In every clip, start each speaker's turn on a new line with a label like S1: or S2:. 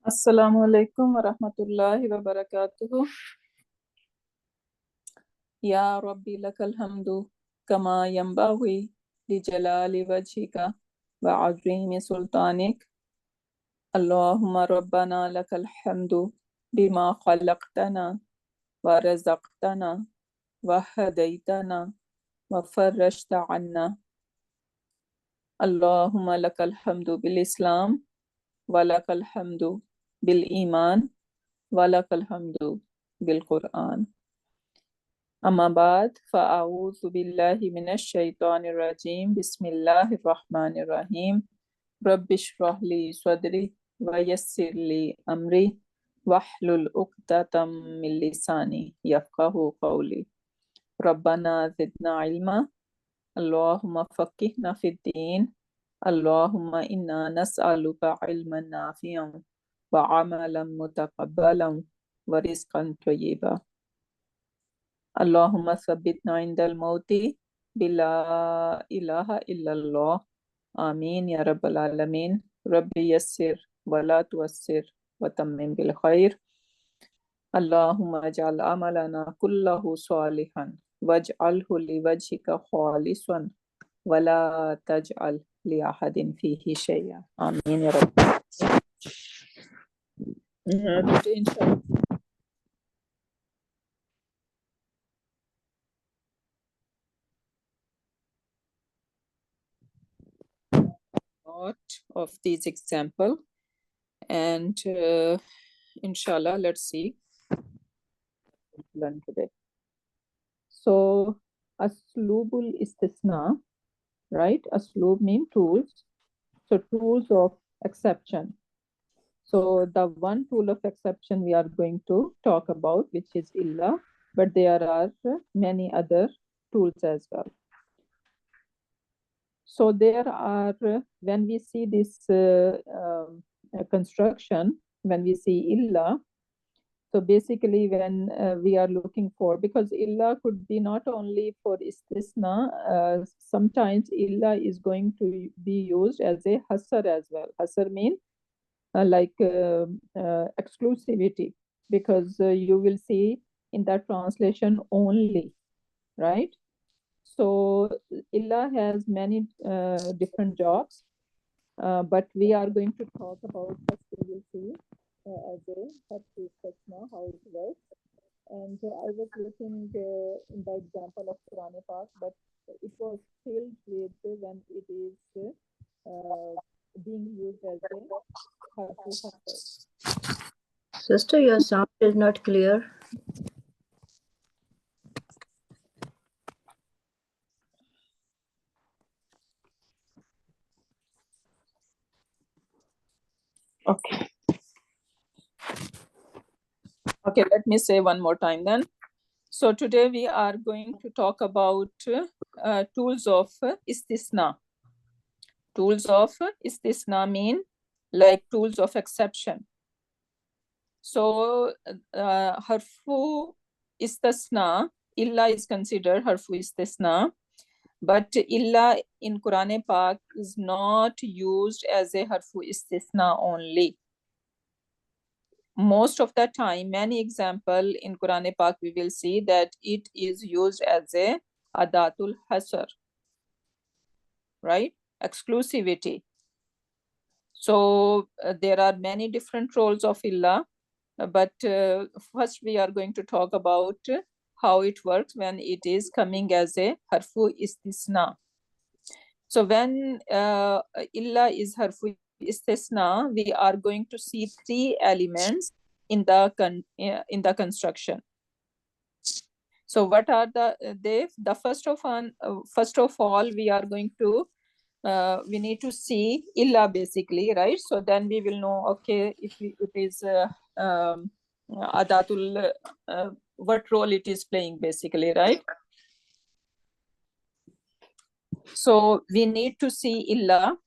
S1: Assalamu alaikum wa rahmatullahi wa barakatuhu. Ya Rabbi lakal hamdu kama yanbaghi li jalali wajhika wa azimi sultanik. Allahumma rabbana lakal hamdu bima khalaqtana wa razaqtana wa hadaytana wa farrajta anna. Allahumma lakal hamdu bil Islam wa lakal hamdu bil Iman wa lakal hamdu bil Quran. أما بعد فأعوذ بالله من الشيطان الرجيم بسم الله الرحمن الرحيم رب اشرح لي صدري ويسر لي أمري واحلل عقدة من لساني يفقهوا قولي ربنا زدنا علما اللهم فقهنا في الدين اللهم إنا نسألك علما نافعا وعملا متقبلا ورزقا طيبا اللهم ثبتنا عند الموت بلا إله إلا الله آمين يا رب العالمين ربي يسر ولا تؤسر وتمم بالخير اللهم اجعل عملنا كله صالحا واجعله لوجهك خالصا ولا تجعل لأحد فيه شيئا آمين يا رب. Today, inshallah, of these example and inshallah let's see learn today. So aslubul istisna, right? Aslub mean tools. So tools of exception. So the one tool of exception we are going to talk about, which is illa, but there are many other tools as well. So there are, when we see this construction, when we see illa, so basically when we are looking for, because illa could be not only for istisna, sometimes illa is going to be used as a hasar as well. Hasar means exclusivity, because you will see in that translation only, right? So illa has many different jobs, but we are going to talk about, first we will see as a Istasnaa, how it works. And I was looking in the example of Quran Pak, but it was filled with when it is being used as a harfu hasr.
S2: Sister, your sound is not clear.
S1: Okay. Okay, let me say one more time then. So today we are going to talk about tools of istisna. Tools of istisna mean like tools of exception. So harfu istasna, illa is considered harfu istisna, but illa in Quran Pak is not used as a harfu istisna only. Most of the time, many example in Quran Pak, we will see that it is used as a adatul hasr, right? Exclusivity. So there are many different roles of illa, but first we are going to talk about how it works when it is coming as a harfu istisna. So when illa is harfu istisna, we are going to see three elements in the construction. So what are the first of all we are going to we need to see illa basically, right? So then we will know, okay, if it is adatul, what role it is playing basically, right? So we need to see illa,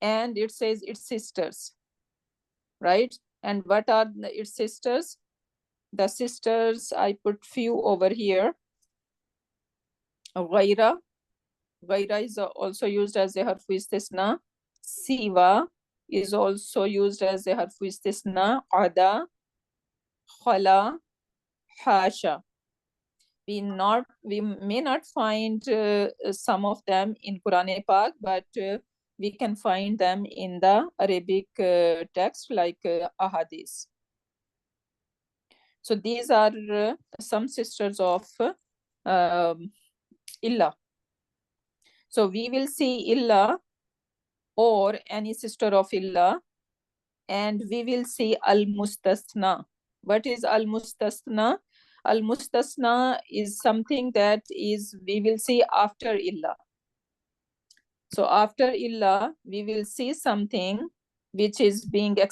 S1: and it says its sisters, right? And what are its sisters? The sisters, I put few over here. Ghaira is also used as a harfu istisna. Siwa, is also used as a harfu istisna. Ada, khala, hasha. We may not find some of them in Quran Pak, but we can find them in the Arabic text like ahadith. So these are some sisters of illa. So we will see illa or any sister of illa, and we will see al-mustasna. What is al-mustasna? Al-mustasna is something that is we will see after illa. So after illa, we will see something which is being the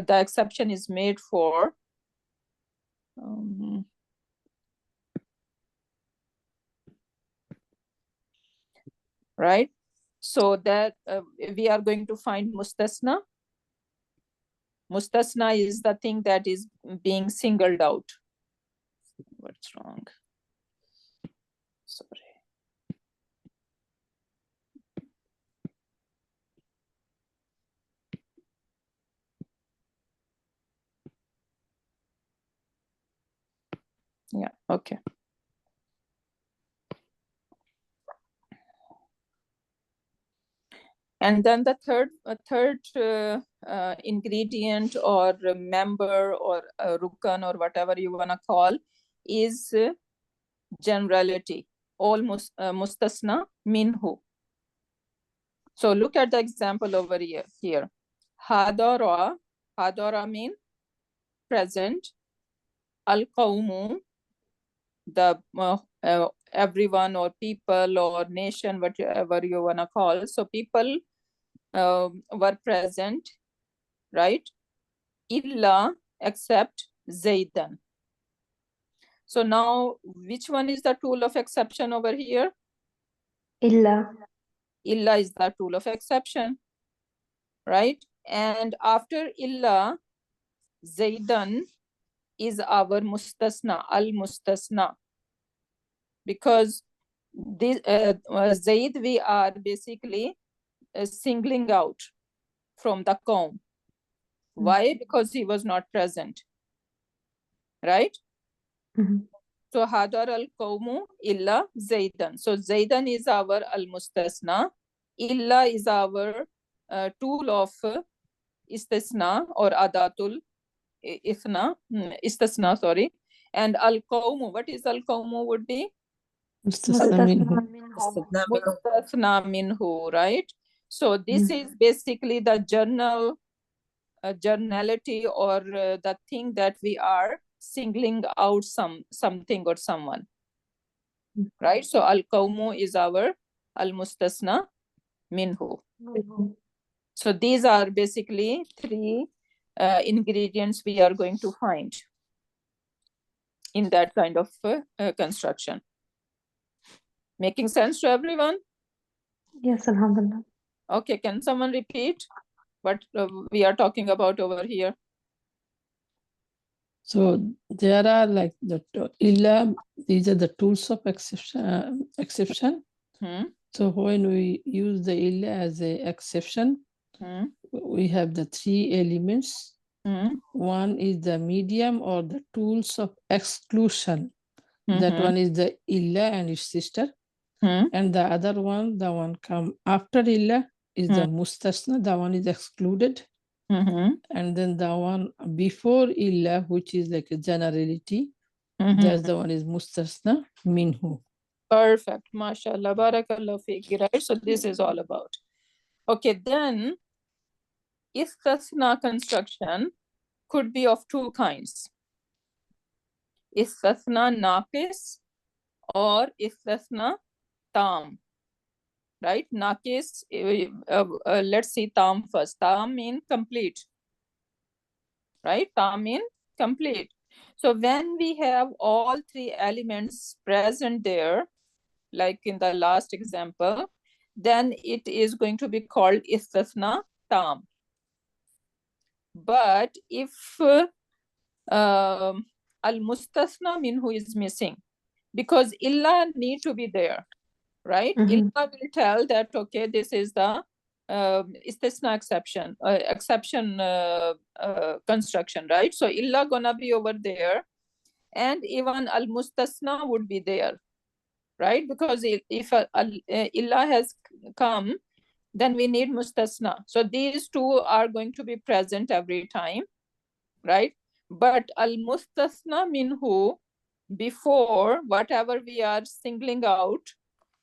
S1: exception is made for right? So that we are going to find mustasna. Mustasna is the thing that is being singled out. What's wrong? Sorry. Yeah, okay. And then the third ingredient or member or rukan or whatever you want to call is generality. All mustasna minhu. So look at the example over here. Hadara mean present. Al-qawmu, the everyone or people or nation, whatever you want to call. So people were present, right? Illa, except Zaidan. So now, which one is the tool of exception over here?
S2: Illa.
S1: Illa is the tool of exception, right? And after illa, Zaidan is our mustasna, al-mustasna. Because this Zaid, we are basically singling out from the qawm. Why? Because he was not present, right? So hadar al-qawmu illa Zaidan. So Zaidan is our al-mustasna. Illa is our tool of istisna or adatul istisna, sorry. And al-qawmu, what is al-qawmu would be?
S2: Istasnaa
S1: minhu, right? So this is basically the journality or the thing that we are singling out something or someone, right? So al-qawmu is our al-mustasna minhu. So these are basically three ingredients we are going to find in that kind of construction. Making sense to everyone?
S2: Yes, alhamdulillah.
S1: Okay, can someone repeat what we are talking about over here?
S3: So there are like the illa, these are the tools of exception. So when we use the illa as an exception, we have the three elements. One is the medium or the tools of exclusion. That one is the illa and its sister. And the other one, the one come after illa, is the mustasna, the one is excluded. And then the one before illa, which is like a generality, that's the one is mustasna minhu.
S1: Perfect. MashaAllah. Barakallah fiqh. Right? So this is all about. Okay, then istasna construction could be of two kinds. Istasna naqis or istasna tam. Right? Naqis, let's see tam first. Tam mean complete. Right? Tam mean complete. So when we have all three elements present there, like in the last example, then it is going to be called istasna tam. But if al-mustasna minhu is missing, because illa need to be there, right? Illa will tell that, okay, this is the istisna exception construction, right? So illa gonna be over there, and even al mustasna would be there, right? Because if illa has come, then we need mustasna. So these two are going to be present every time, right? But al mustasna minhu, before whatever we are singling out,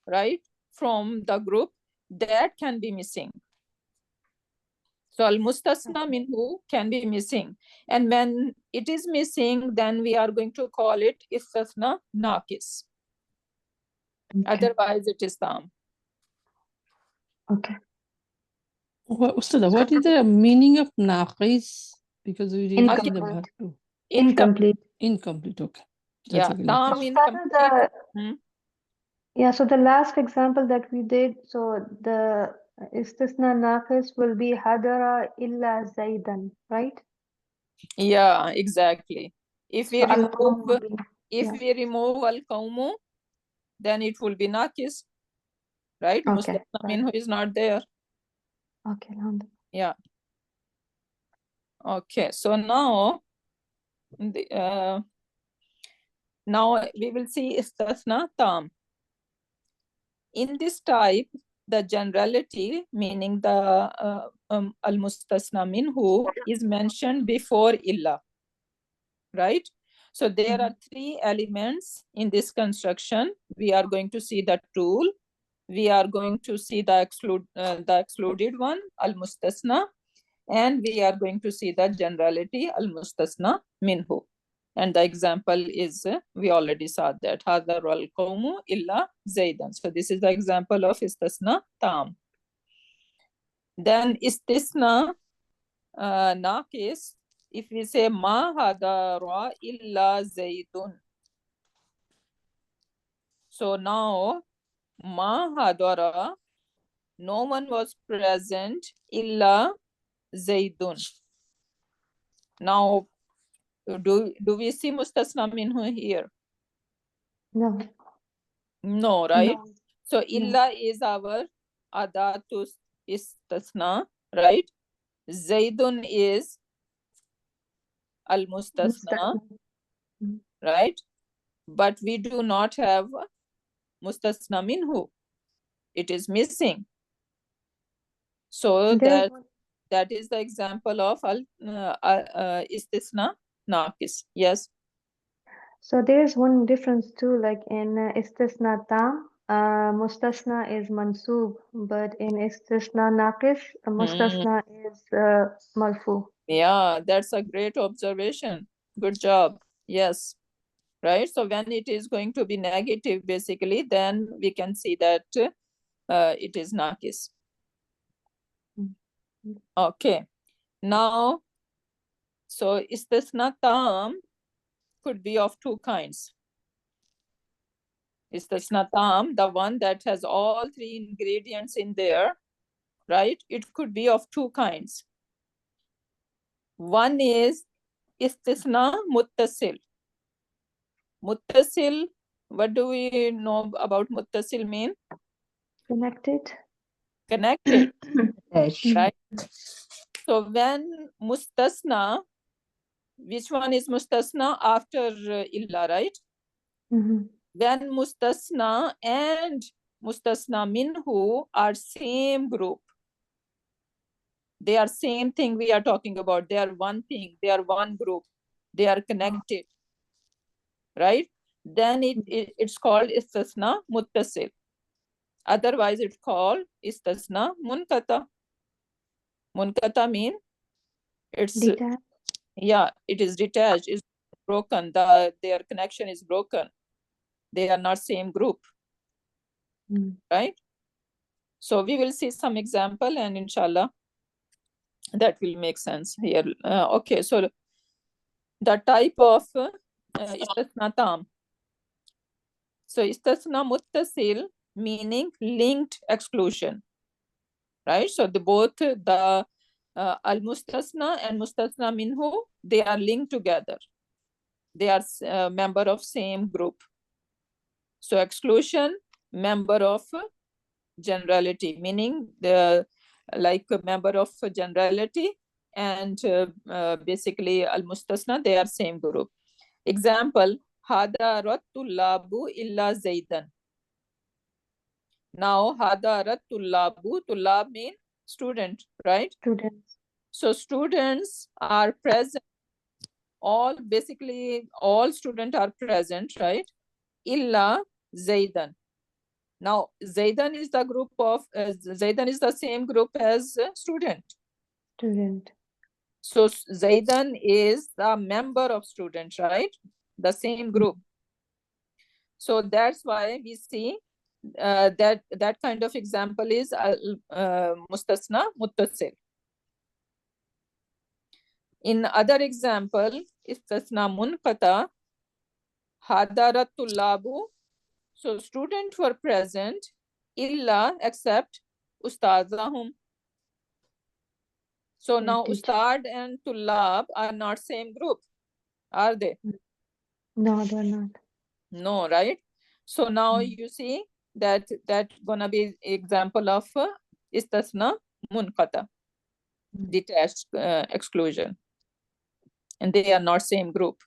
S1: right, from the group, that can be missing. So al mustasna minhu can be missing, and when it is missing, then we are going to call it istasna naqis. Otherwise it is tam.
S2: Okay.
S3: Ustad, what is the meaning of naqis? Because we didn't see the verb too.
S2: Incomplete.
S3: Incomplete, okay.
S1: Yeah, tam incomplete.
S2: Yeah, so the last example that we did, so the istisna naqis will be hadara illa zaidan, right?
S1: Yeah, exactly. If we
S2: So
S1: remove
S2: al-qawm will be,
S1: we remove al qawmu, then it will be naqis, right?
S2: Okay,
S1: Mustasna minhu is not there.
S2: okay, alhamdulillah.
S1: Yeah. Okay, so now now we will see istasna tam. In this type, the generality, meaning the al-mustasna minhu, is mentioned before illa, right? So there are three elements in this construction. We are going to see the tool. We are going to see the excluded one, al-mustasna, and we are going to see the generality, al-mustasna minhu. And the example is, we already saw that, hadar al-qawmu illa zaidan. So this is the example of istasna tam. Then istisna naqis, if we say ma hadara illa zaidun. So now ma hadara, no one was present illa zaidun. Now do we see mustasna minhu here?
S2: No.
S1: No, right?
S2: No.
S1: So illa is our adatus istasna, right? Zaidun is al mustasna, right? But we do not have mustasna minhu. It is missing. So that is the example of al istisna naqis. Yes.
S2: So there's one difference too, like in istisna tam, mustasna is mansub, but in istisna naqis, mustasna is marfu.
S1: Yeah, that's a great observation. Good job. Yes. Right. So when it is going to be negative, basically, then we can see that it is naqis. Okay. Now, so istisna tam could be of two kinds. Istisna tam, the one that has all three ingredients in there, right? It could be of two kinds. One is istisna muttasil. Muttasil, what do we know about muttasil mean?
S2: Connected.
S1: Connected, right? So when mustasna, which one is mustasna after illa, right? When mustasna and mustasna minhu are same group, they are same thing we are talking about. They are one thing, they are one group, they are connected, right? Then it's called istasna muttasil. Otherwise it's called istasna munkata. Munkata mean it's
S2: detached.
S1: Yeah, it is detached, it's broken, their connection is broken, they are not same group, right? So we will see some example, and inshallah that will make sense here. Okay, so the type of istasna tam. So istasna muttasil, meaning linked exclusion, right? So both the al mustasna and mustasna minhu, they are linked together, they are member of same group. So exclusion, member of generality, meaning like a member of generality, and basically al-mustasna, they are same group. Example, hadarat tullabu illa zaidan. Now hadarat tullabu, tullab mean student, right?
S2: Students.
S1: So students are present, basically all students are present, right? Illa zaidan. Now zaidan is the group of zaidan is the same group as student.
S2: Student.
S1: So zaidan is the member of student, right? The same group. So that's why we see that kind of example is mustasna muttasil. In other example, istasna munqata, hadarat tullabu. So students were present, illa except ustazahum. So now ustad and tullab are not same group, are they?
S2: No, they're not.
S1: No, right? So now you see that gonna be example of istasna munqata, detached exclusion, and they are not same group.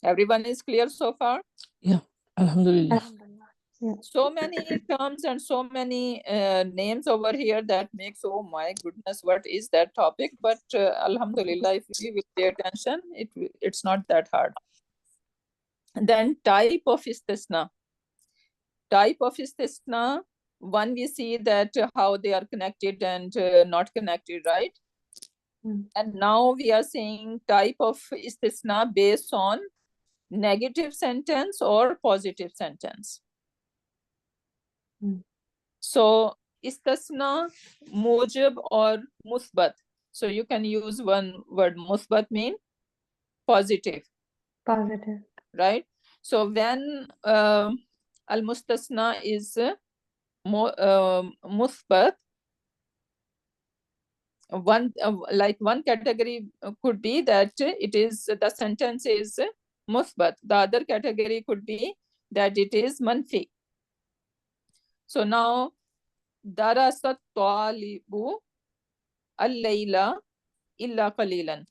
S1: Everyone is clear so far?
S3: Yeah, alhamdulillah.
S2: Yeah.
S1: So many terms and so many names over here that makes, oh my goodness, what is that topic? But alhamdulillah, if we will pay attention, it's not that hard. And then type of istisna. Type of istisna, one we see that how they are connected and not connected, right? And now we are saying type of istisna based on negative sentence or positive sentence. So istasna, mujib or musbat. So you can use one word. Musbat mean positive.
S2: Positive.
S1: Right? So when al-mustasna is musbat, one category could be that it is the sentence is musbat. The other category could be that it is manfi. So now darasat talibu al-layla illa qalilan.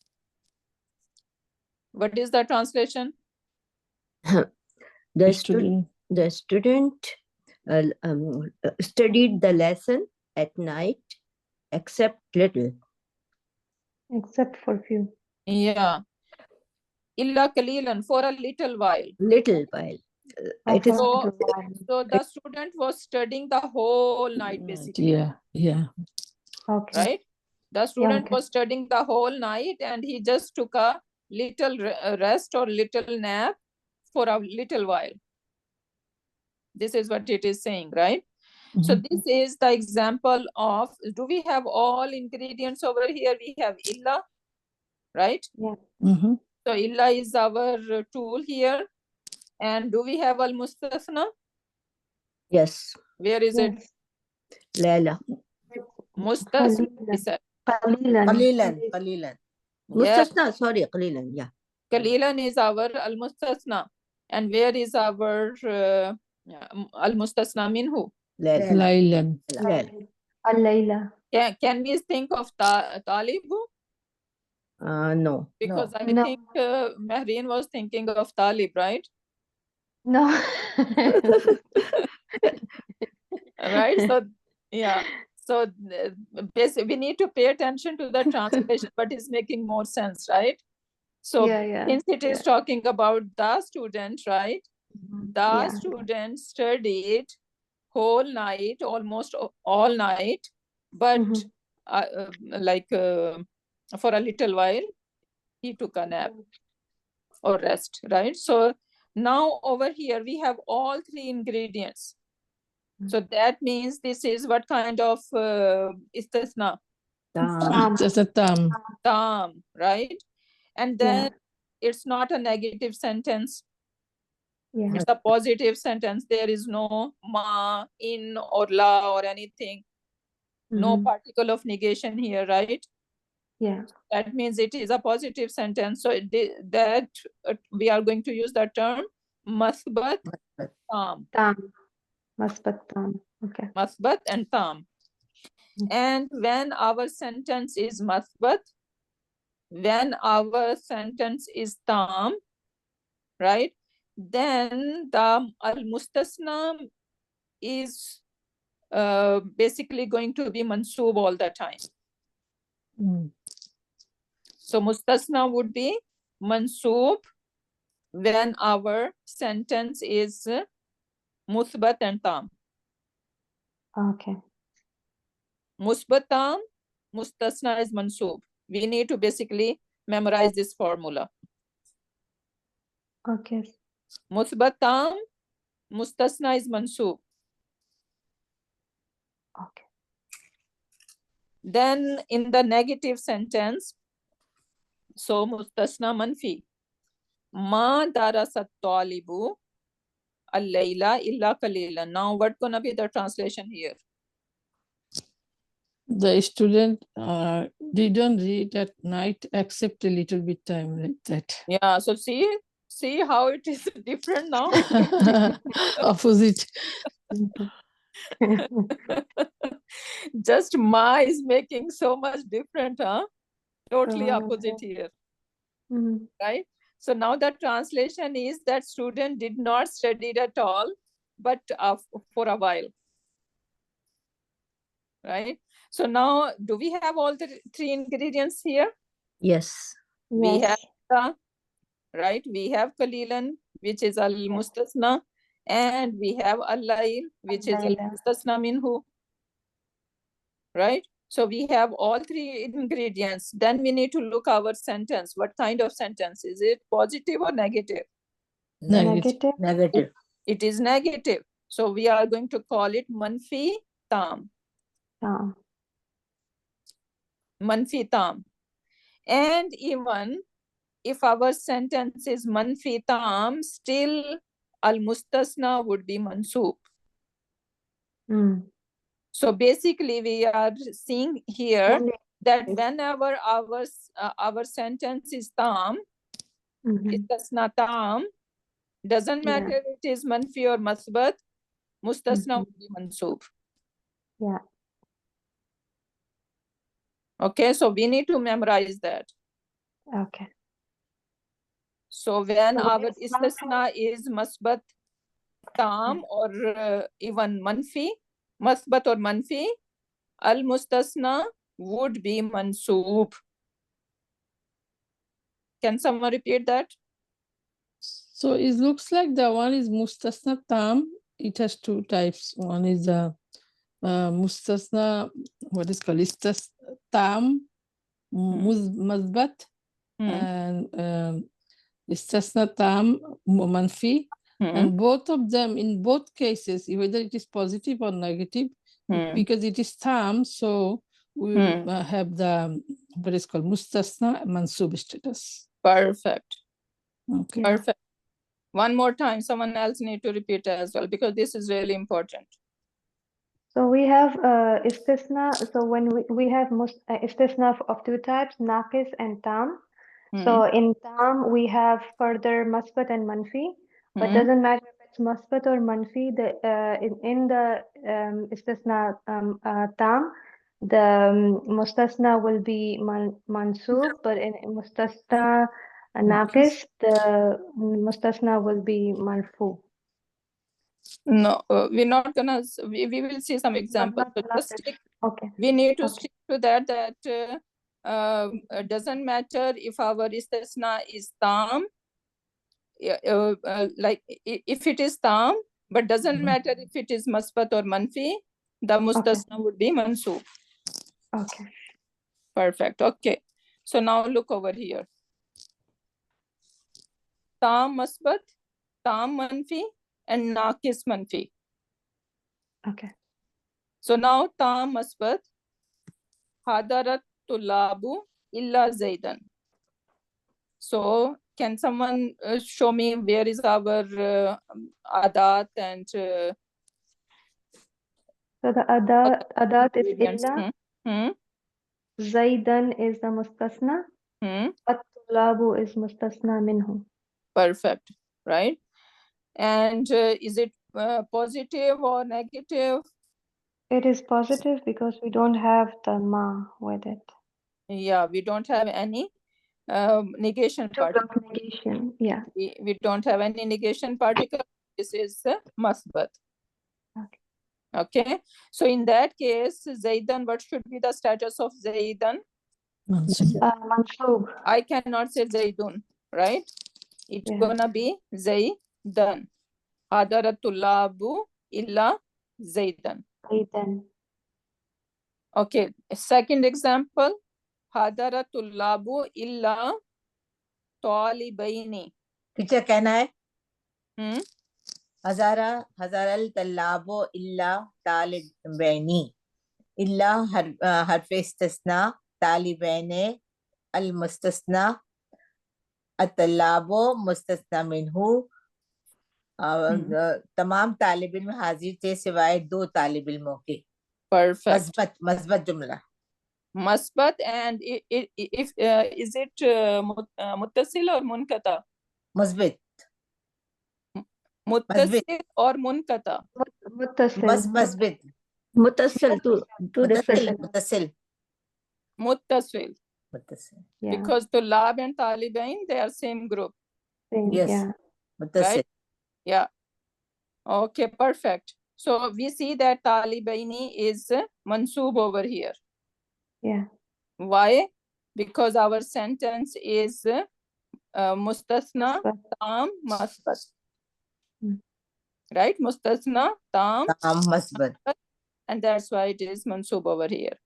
S1: What is the translation?
S4: The student studied the lesson at night, except little.
S2: Except for few.
S1: Yeah. Illa qalilan, for a little while.
S4: Little while. It is
S1: So the student was studying the whole night, basically.
S3: Yeah.
S2: Okay.
S1: Right? The student
S2: okay.
S1: was studying the whole night and he just took a little rest or little nap for a little while. This is what it is saying, right? So this is the example of, do we have all ingredients over here? We have illa, right?
S2: Yeah.
S1: So illa is our tool here. And do we have al-mustasna?
S4: Yes.
S1: Where is it?
S4: Layla.
S1: Mustasna.
S4: Qalilan. Mustasna, sorry, qalilan, yeah.
S1: Qalilan is our al-mustasna. And where is our al-mustasna minhu?
S3: Laylan.
S2: Al-layla.
S1: Can we think of talibu?
S4: No.
S1: Because I think Mehreen was thinking of talib, right?
S2: No.
S1: Right? So, yeah. So basically, we need to pay attention to the translation, but it's making more sense, right? So since it is talking about the student, right? The student studied whole night, almost all night, but for a little while, he took a nap or rest, right? So now over here, we have all three ingredients. So that means this is what kind of istasna? Tam, right? And then it's not a negative sentence. It's a positive sentence. There is no ma, in, or la, or anything. No particle of negation here, right?
S2: Yeah.
S1: That means it is a positive sentence. So that we are going to use the term masbat tam.
S2: Musbat tam. Okay.
S1: Masbat and tam. And when our sentence is masbat, when our sentence is tam, right, then the al-mustasna is basically going to be mansoob all the time. So mustasna would be mansoob when our sentence is musbat and tam.
S2: Okay.
S1: Musbat tam, mustasna is mansoob. We need to basically memorize this formula.
S2: Okay.
S1: Musbat tam, mustasna is mansoob.
S2: Okay.
S1: Then in the negative sentence, so mustasna manfi. Ma darasat talibu al-layla illa qalilan. Now what gonna be the translation here?
S3: The student didn't read at night except a little bit time, like that.
S1: Yeah, so see how it is different now.
S3: Opposite.
S1: Just ma is making so much different, huh? Totally opposite
S2: Okay.
S1: here,
S2: Mhm.
S1: right? So now the translation is that student did not study at all, but for a while, right? So now, do we have all the three ingredients here?
S4: Yes.
S1: We have
S2: Yes.
S1: right? We have qalilan, which is al-mustasna, and we have al-layl, which is
S2: Al-layla.
S1: al-mustasna minhu, right? So we have all three ingredients. Then we need to look our sentence. What kind of sentence? Is it positive or negative?
S2: Negative.
S4: Negative.
S1: It is negative. So we are going to call it manfi tam. Manfi tam. And even if our sentence is manfi tam, still al-mustasna would be mansoob. So basically we are seeing here that whenever our sentence is tam, istasna tam, doesn't matter if it is manfi or masbat, mustasna would be mansoob.
S2: Yeah.
S1: Okay, so we need to memorize that.
S2: Okay.
S1: So when
S2: So
S1: our
S2: there's
S1: istasna is masbat tam or even manfi, masbat or manfi, al-mustasna would be mansoob. Can someone repeat that?
S3: So it looks like the one is mustasna tam. It has two types. One is mustasna, what is called istas tam, mazbat, and istasna tam manfi. And both of them, in both cases, whether it is positive or negative, because it is tam, so we have the what is called mustasna mansub status.
S1: Perfect.
S3: Okay.
S2: Yeah.
S1: Perfect. One more time, someone else need to repeat as well, because this is really important.
S2: So we have istisna. So when we have istisna of two types, naqis and tam. So in tam we have further musbat and manfi, but doesn't matter if it's musbat or manfi. The in the istisna tam, the mustasna will be mansub, but in mustasna naqis, the mustasna will be marfu.
S1: No, we're not gonna. We will see some examples. So just stick,
S2: Okay.
S1: we need to stick to that. Doesn't matter if our istisna is tam. Like if it is tam, but doesn't matter if it is masbat or manfi. The mustasna would be mansoob.
S2: Okay.
S1: Perfect. Okay. So now look over here. Tam masbat, tam manfi, and naqis manfi.
S2: Okay.
S1: So now tam masbat, hadarat tulabu illa zaidan. So can someone show me where is our adat and
S2: so the adat is illa. Zaidan is the mustasna. At-tulabu is mustasna minhu.
S1: Perfect, right? And is it positive or negative?
S2: It is positive because we don't have the ma with it.
S1: Yeah, we don't have any negation
S2: Two
S1: particle.
S2: of negation. Yeah.
S1: We don't have any negation particle. This is masbat.
S2: Okay.
S1: Okay. So in that case, Zaidan, what should be the status of Zaidan?
S3: Mansub.
S2: Mansub.
S1: I cannot say Zaidun, right? It's gonna be Zaidan. Hadaratullabu illa Zaidan.
S2: Zaidan.
S1: Okay. Second example. Hadaratullabu illa talibaini.
S4: Teacher कहना है
S1: Hmm?
S4: हजारल तल्लाबो इल्ला तालिबैनी इल्ला हर्फ इस्तिस्ना तालिबैने अल मुस्तस्ना अतल्लाबो मुस्तस्ना मिन्हु तमाम तालिब इल्म हाजिर थे सिवाय दो तालिब इल्मों के.
S1: Perfect.
S4: मस्बत जुमला.
S1: Masbat, and if is it muttasil or munkata?
S4: मस्बत.
S1: Muttasil or munkata?
S2: Muttasil.
S4: मस्बत.
S2: Muttasil.
S4: मुत्तसिल.
S1: Muttasil.
S2: Yeah.
S1: Because Tulab and Talibain, they are same group.
S2: Same,
S4: Yes.
S2: yeah.
S4: मुत्तसिल.
S1: Right? Yeah. Okay, perfect. So we see that Talibaini is mansoob over here.
S2: Yeah.
S1: Why? Because our sentence is mustasna tam masbat. Right? Mustasna tam
S4: masbat.
S1: And that's why it is mansoob over here.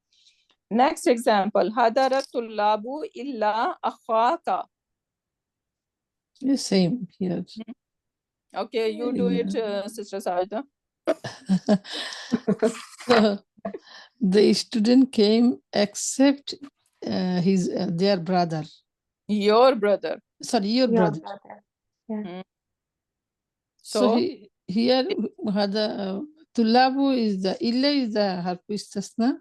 S1: Next example. Hadaratullabu illa akhaka.
S3: The same here.
S1: Okay, you do it, Sister Sajda.
S3: So, the student came except their brother.
S1: Your brother.
S3: Sorry, your brother.
S2: Yeah.
S3: So here Tulabu is the illa is the harf istasna.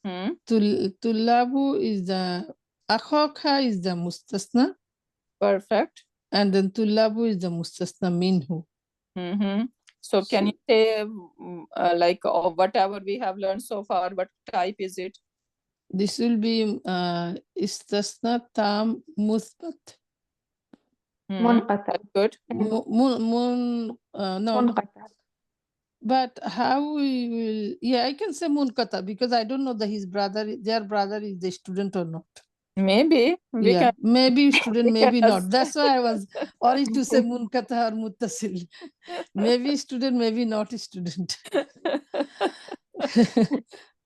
S3: Tulabu is the akhaka is the mustasna.
S1: Perfect.
S3: And then Tulabu is the mustasna minhu.
S1: So can you say like whatever we have learned so far, what type is it?
S3: This will be istasna tam musbat.
S2: Munqata.
S1: Good.
S3: No.
S2: Munqata.
S3: But how we will? Yeah, I can say munkata because I don't know that their brother is the student or not.
S1: Maybe.
S3: Yeah, maybe student, maybe not. That's why I was worried to say munkata or muttasil. Maybe student, maybe not a student.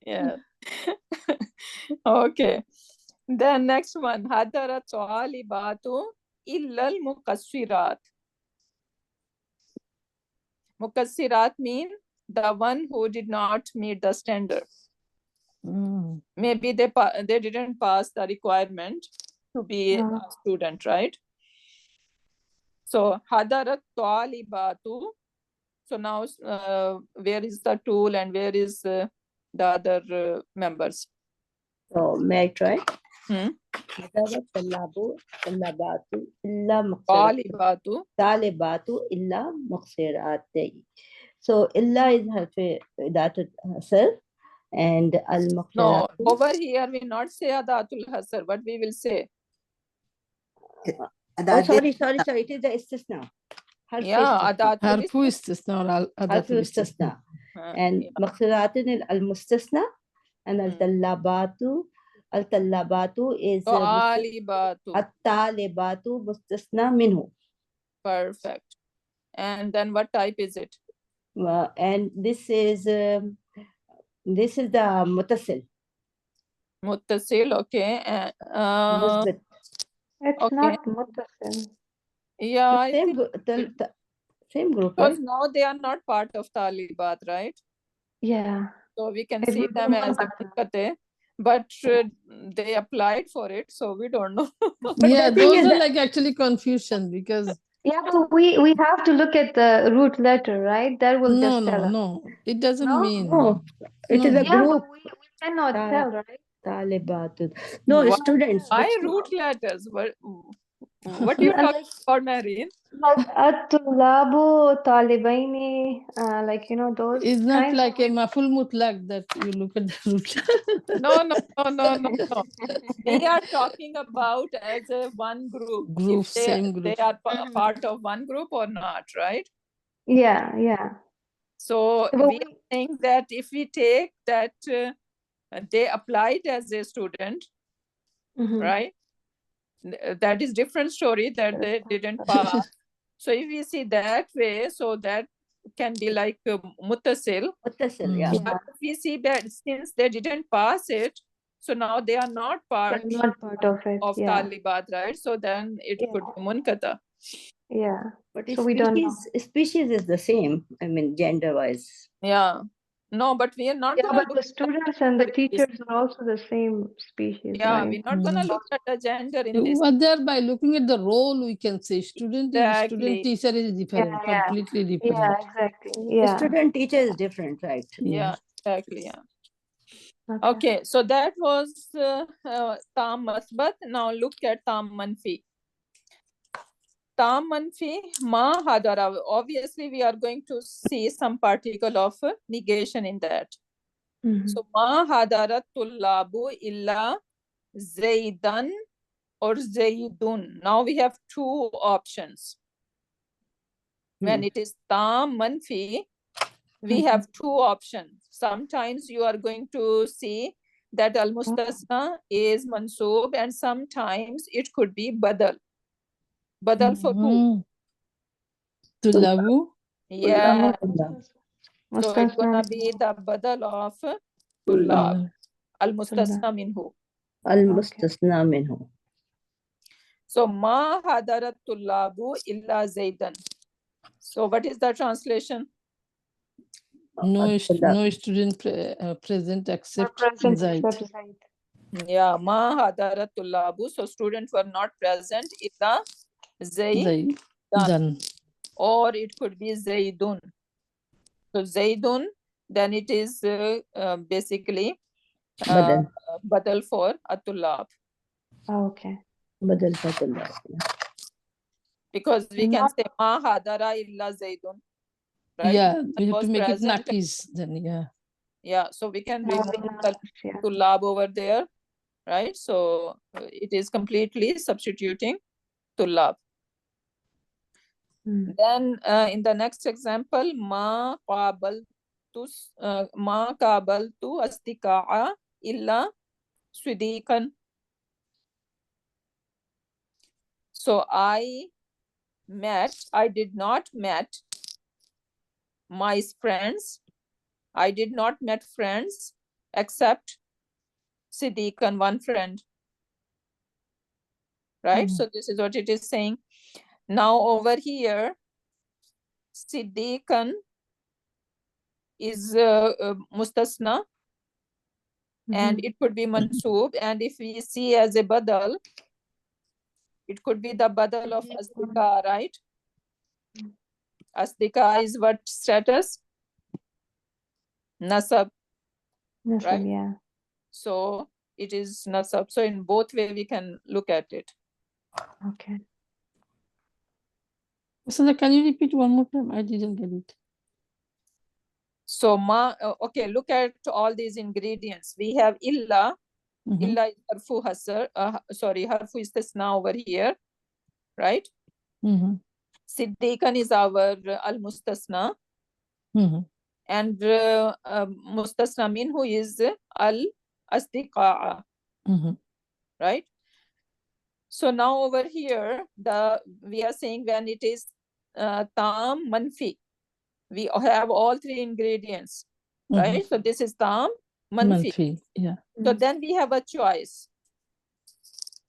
S1: Yeah. Okay. Then next one. Hadara talibatu illal mukassirat. Mukassirat mean the one who did not meet the standard. Maybe they didn't pass the requirement to be a student, right? So hadarat talibatu. So now where is the tool and where is the other members?
S4: So may I try? Hadarat talabatu illa
S1: talibatu
S4: illa muqsirati. So illa is adatul hasr and al muqsiratu.
S1: No, over here we not say adatul hasr, but we will say.
S4: Sorry. It is the istisna.
S1: Yeah,
S3: Harfu istisna or adatul istisna.
S4: And muqsiratin al mustasna and al talabatu. Al talabatu is
S1: talibatu.
S4: At-talibatu mustasna minhu.
S1: Perfect. And then what type is it?
S4: And this is the muttasil.
S1: Muttasil, okay.
S2: It's
S1: okay.
S2: not muttasil.
S1: Yeah, I
S4: same
S1: think
S4: same group,
S1: because
S4: right?
S1: now they are not part of Talibat, right?
S2: Yeah.
S1: So we can see them as a munkate, but they applied for it, so we don't know.
S3: Yeah, those are like actually confusion because
S2: but we have to look at the root letter, right? That will just tell us.
S3: No, it doesn't mean.
S4: No, it is a group.
S2: But we cannot tell, right?
S4: Talibatu. No, students.
S1: Why root letters? What do you talk about, Marine?
S2: Like at-tullabu talibaini, like those
S3: It's not
S2: kinds
S3: like
S2: of.
S3: a maful mutlaq that you look at the root.
S1: No. We are talking about as a one group.
S3: Group,
S1: If
S3: same group.
S1: they are part of one group or not, right?
S2: Yeah.
S1: So
S2: But
S1: we are saying that if we take that they applied as a student, right? That is different story that they didn't pass. So if we see that way, so that can be like muttasil.
S4: Muttasil, yeah.
S1: But if we see that since they didn't pass it, so now they are not part
S2: They're not part of it. Yeah.
S1: talibat, right? So then it could be munkata.
S2: Yeah.
S4: But
S2: So we don't know.
S4: species is the same, I mean, gender-wise.
S1: Yeah. No, but we are not
S2: Yeah,
S1: gonna
S2: but
S1: look
S2: the students and the
S1: at this.
S2: teachers are also the same species,
S1: Yeah,
S2: right?
S1: we're not gonna look at the gender in this.
S3: But there, by looking at the role, we can say student is student,
S1: Exactly.
S3: teacher is different, completely different.
S2: Yeah, exactly.
S4: The
S2: Yeah.
S4: student teacher is different, right?
S1: Yeah, exactly. Yeah.
S2: Okay.
S1: Okay, so that was tam masbat. Now look at tam manfi. Tam manfi ma hadara. Obviously, we are going to see some particle of negation in that. So ma hadara tullabu illa zaidan or zaidun. Now we have two options. When it is tam manfi, we have two options. Sometimes you are going to see that al-mustasna is mansoob, and sometimes it could be badal. Badal for who?
S3: Tullabu.
S1: Yeah. So it's
S2: Mustasna
S1: gonna be the badal of tullab. Al-mustasna minhu.
S4: Al-mustasna minhu.
S1: So ma hadarat tullabu illa zaidan. So what is the translation?
S3: No student present except Zaid.
S1: Yeah, ma hadarat tullabu. So students were not present illa zaidan. Or it could be zaidun. So zaidun, then it is basically badal for atullab.
S2: Okay.
S4: Badal for tullab.
S1: Because we can say ma hadara illa zaidun. Right?
S3: Yeah, we have to make it nakis then, yeah.
S1: Yeah, so we can remove the tullab over there, right? So it is completely substituting tullab. Then in the next example, ma qabaltu astika'a illa swidikan. So I did not met my friends. I did not met friends except Siddiqan, one friend. Right? So this is what it is saying. Now over here, Siddiqan is mustasna, and it could be mansoob. And if we see as a badal, it could be the badal of asdika, right? Asdika is what status? Nasab, right?
S2: Yeah.
S1: So it is nasab. So in both way we can look at it.
S2: Okay.
S3: So can you repeat one more time? I didn't get it.
S1: So okay, look at all these ingredients. We have illa. Illa is harfu hasr. Harfu istasna over here, right? Siddiqan is our al-mustasna. And mustasna minhu is al-asdiqa'a. Right? So now over here, we are saying when it is tam manfi, we have all three ingredients, right? So this is tam manfi.
S3: Yeah.
S1: So then we have a choice.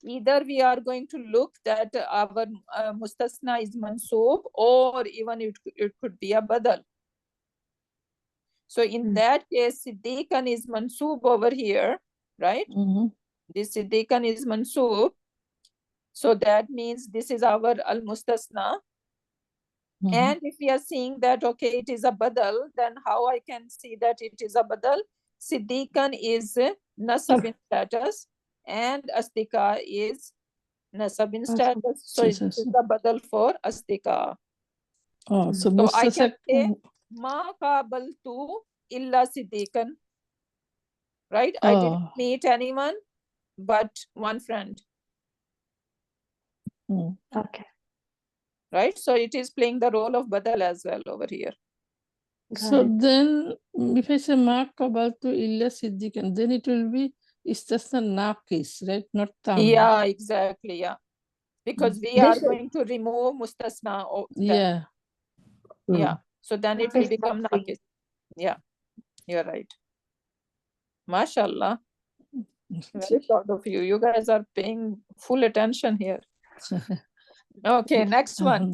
S1: Either we are going to look that our mustasna is mansoob, or even it could be a badal. So in that case, Siddiqan is mansoob over here, right? This Siddiqan is mansoob. So that means this is our al-mustasna. And if we are seeing that, okay, it is a badal, then how I can see that it is a badal? Siddiqan is nasab in status, and astika is nasab in status. So it is the badal for astika.
S3: Oh, so
S1: So I can
S3: mustasak.
S1: say ma qabaltu illa siddiqan. Right? I didn't
S3: Oh.
S1: meet anyone but one friend.
S2: Okay.
S1: Right? So it is playing the role of badal as well over here.
S3: So then if I say ma qabaltu illa siddiqan, then it will be istasna naqis, right? Not tam.
S1: Yeah, exactly. Yeah. Because we are going to remove mustasna.
S3: Yeah.
S1: Yeah. So then it will become naqis. Yeah. You're right. MashaAllah. Very proud of you. You guys are paying full attention here. Okay, next one.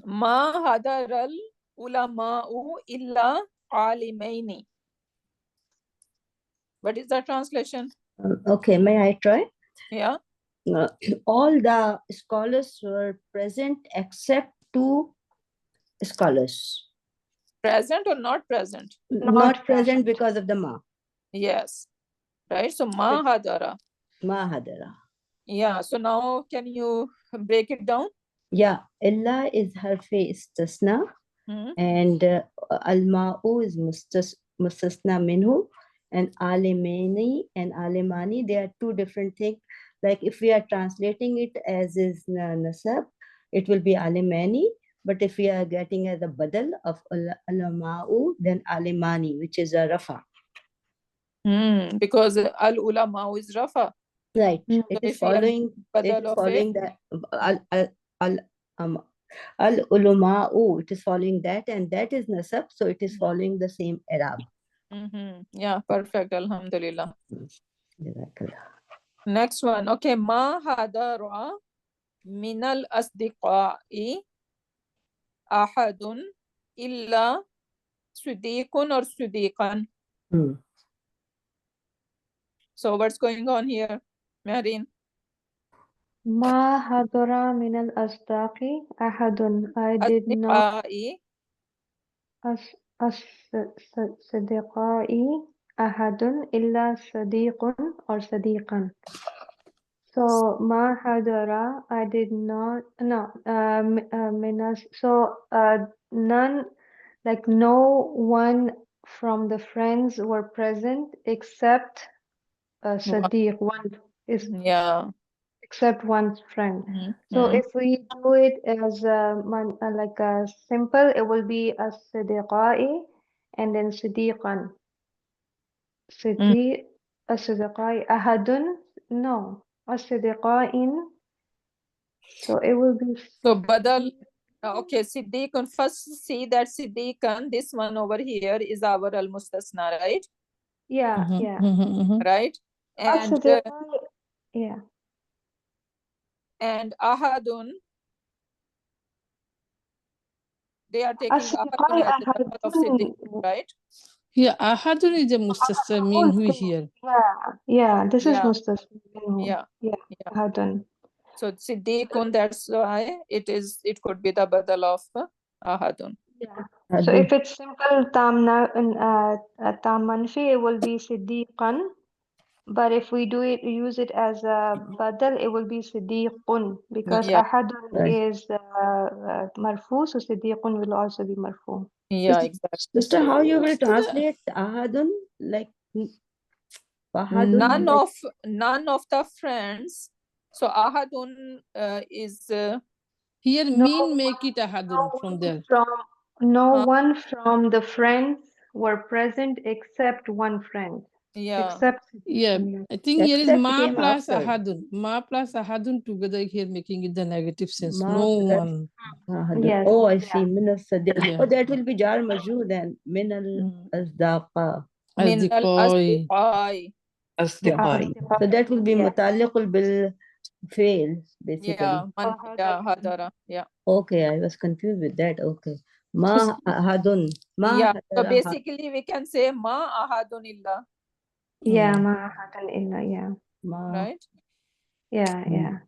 S1: Ma hadaral ulama'u illa alimaini. What is the translation?
S4: Okay, may I try?
S1: Yeah.
S4: All the scholars were present except 2 scholars.
S1: Present or not present?
S4: Not present because of the ma.
S1: Yes. Right. So ma hadara.
S4: Ma hadara.
S1: Yeah. So now can you break it down?
S4: Yeah. Illa is harfi istasna. And al-ma'u is mustasna minhu. And alimani and alimani, they are 2 different things. Like if we are translating it as is nasab, it will be alimani. But if we are getting as a badal of al-ma'u, then alimani, which is a rafa.
S1: Because al-ulama is rafa.
S4: Right. It is following that al-ulama'u, it is following that, and that is nasab, so it is following the same Arab.
S1: Yeah, perfect. Alhamdulillah. Next one. Okay. Ma hadara minal asdiqai ahadun illa sudiqun or sudiqan. So what's going on here, Marin?
S2: Ma hadara minal asdaqi ahadun. I did not. Sadiqai ahadun illa sadiqun or sadiqan. So ma hadara, I did not. No. Minas. So none. Like no one from the friends were present except Sadiq. One is except one friend. So if we do it as like a simple, it will be as-Sadiqai and then Sadiqan. As-Sadiqai ahadun. No, as-Sadiqain. So it will be.
S1: So badal. Okay, Siddiqun. First see that Siddiqan, this one over here is our al-mustasna, right?
S2: Yeah, yeah.
S1: Right? And
S2: yeah.
S1: And ahadun, they are taking ahadun as the number of Siddiq, right?
S3: Yeah, ahadun is a mustasna minhu here.
S2: Yeah, this is mustasna minhu.
S1: Yeah.
S2: Ahadun.
S1: So Siddiqun, that's why it could be the badal of ahadun.
S2: Yeah. So if it's simple tam manfi, it will be Siddiqan. But if we use it as a badal, it will be Siddiqun because ahadun is marfu, so Siddiqun will also be marfu.
S1: Yeah, exactly.
S4: Sister, how you will translate ahadun? Like
S1: none of the friends. So ahadun is
S3: here make it ahadun from there.
S2: No one from the friends were present except one friend. Except
S3: I think here is ma plus ahadun. Ma plus ahadun together here making it the negative sense. No one.
S2: Yes.
S4: Oh, I see. Min al-sadiq. Oh, that will be jar majrur then. Min al-asdaqa.
S1: Min al-asdiqai.
S4: Asdiqai. So that will be mutaliqul bil fail, basically.
S1: Yeah, hadara. Yeah.
S4: Okay, I was confused with that. Okay. Ma ahadun.
S1: Yeah. So basically we can say ma ahadun illa.
S2: Yeah, ma ahadun illa. Yeah.
S1: Right?
S2: Yeah.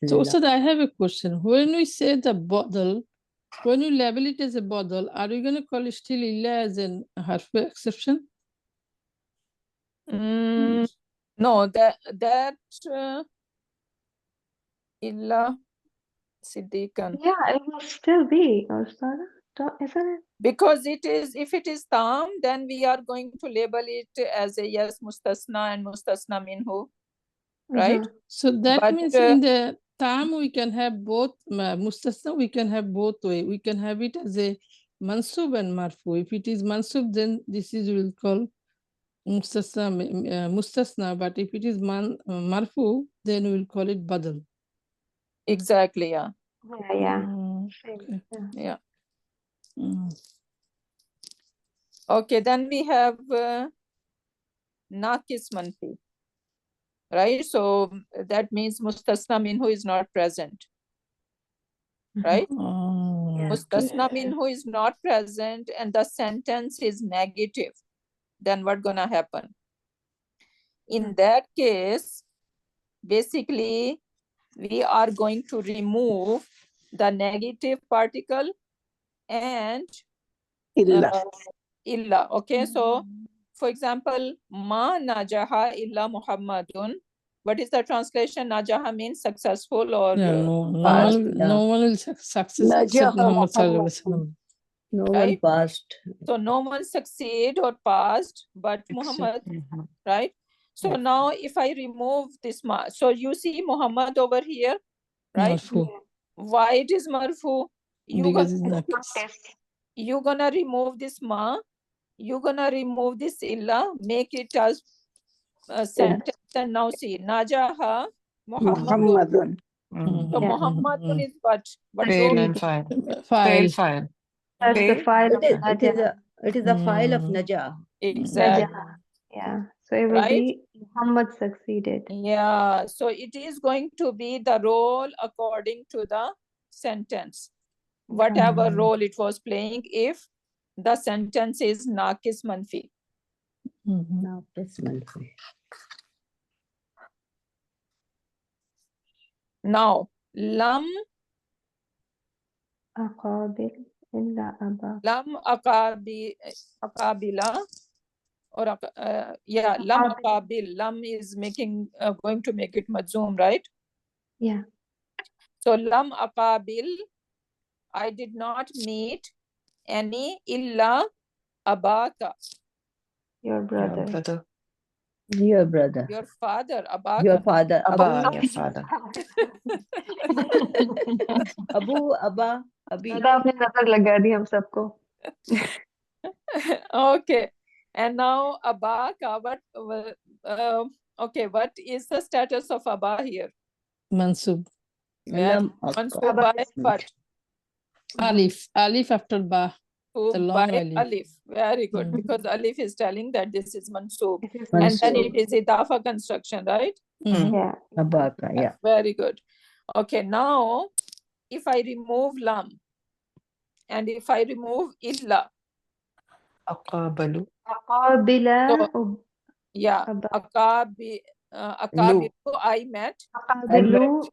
S3: So I have a question. When we say the badal, when you label it as a badal, are you going to call it still illa as an harf exception?
S1: No, that illa siddiqan.
S2: Yeah, it will still be, Ustad, isn't it?
S1: Because it is, if it is tam, then we are going to label it as a yes, mustasna and mustasna minhu, right?
S3: So that
S1: But,
S3: means in the tam we can have both mustasna, we can have both way. We can have it as a mansub and marfu. If it is mansub, then this is will call mustasna, but if it is marfu, then we will call it badal.
S1: exactly, yeah.
S2: Yeah.
S3: Okay.
S1: Yeah. Okay, then we have naqis manfi, right? So that means mustasna minhu is not present, right? Mustasna minhu is not present and the sentence is negative. Then what gonna happen? In that case, basically, we are going to remove the negative particle and illa. Okay, so for example, ma najaha illa Muhammadun. What is the translation? Najaha means successful or
S3: No one will success except Muhammad sallallahu alaihi wasallam.
S4: No one
S1: right?
S4: passed.
S1: So no one succeed or passed, but Muhammad, right? So now if I remove this ma, so you see Muhammad over here, right?
S3: Marfu.
S1: Why it is marfu?
S3: Because it's naqis.
S1: You're gonna remove this ma, you're gonna remove this illa, make it as a sentence, and now see najaha Muhammadun. So Muhammadun is what? What
S5: Fail
S1: role?
S5: and file.
S3: File.
S5: File.
S2: That's the
S5: Fail.
S2: file of
S4: It is a file of Najah.
S1: Exactly.
S2: Najah. Yeah. So it will
S1: Right?
S2: be Muhammad succeeded.
S1: Yeah, so it is going to be the role according to the sentence. Whatever role it was playing, if the sentence is naqis manfi.
S4: Naqis manfi.
S1: Now, lam
S2: Aqabil illa Aba.
S1: aqabila, or lam aqabil. Lam is making going to make it majzoom, right?
S2: Yeah.
S1: So lam aqabil, I did not meet any illa abaka.
S2: Your brother.
S4: Your brother.
S1: Your father, abaka.
S4: Your father.
S5: Abba, your father.
S4: Abu, Abba, Abi.
S2: दादा आपने नजर लगा दी हम सबको.
S1: Okay, and now abaka, okay, what is the status of Abba here?
S3: Mansub.
S1: Mansub by what?
S3: Alif after ba. The long
S1: By
S3: alif.
S1: alif. Very good, because alif is telling that this is mansub.
S2: It is
S1: And then
S2: mansub.
S1: it is idafa construction, right?
S2: Yeah.
S4: Abaka, yeah.
S1: Very good. Okay, now if I remove lam and if I remove illa,
S5: Aqabalu.
S2: Aqabila.
S1: yeah, akabilu, I met.
S2: Aqabilu.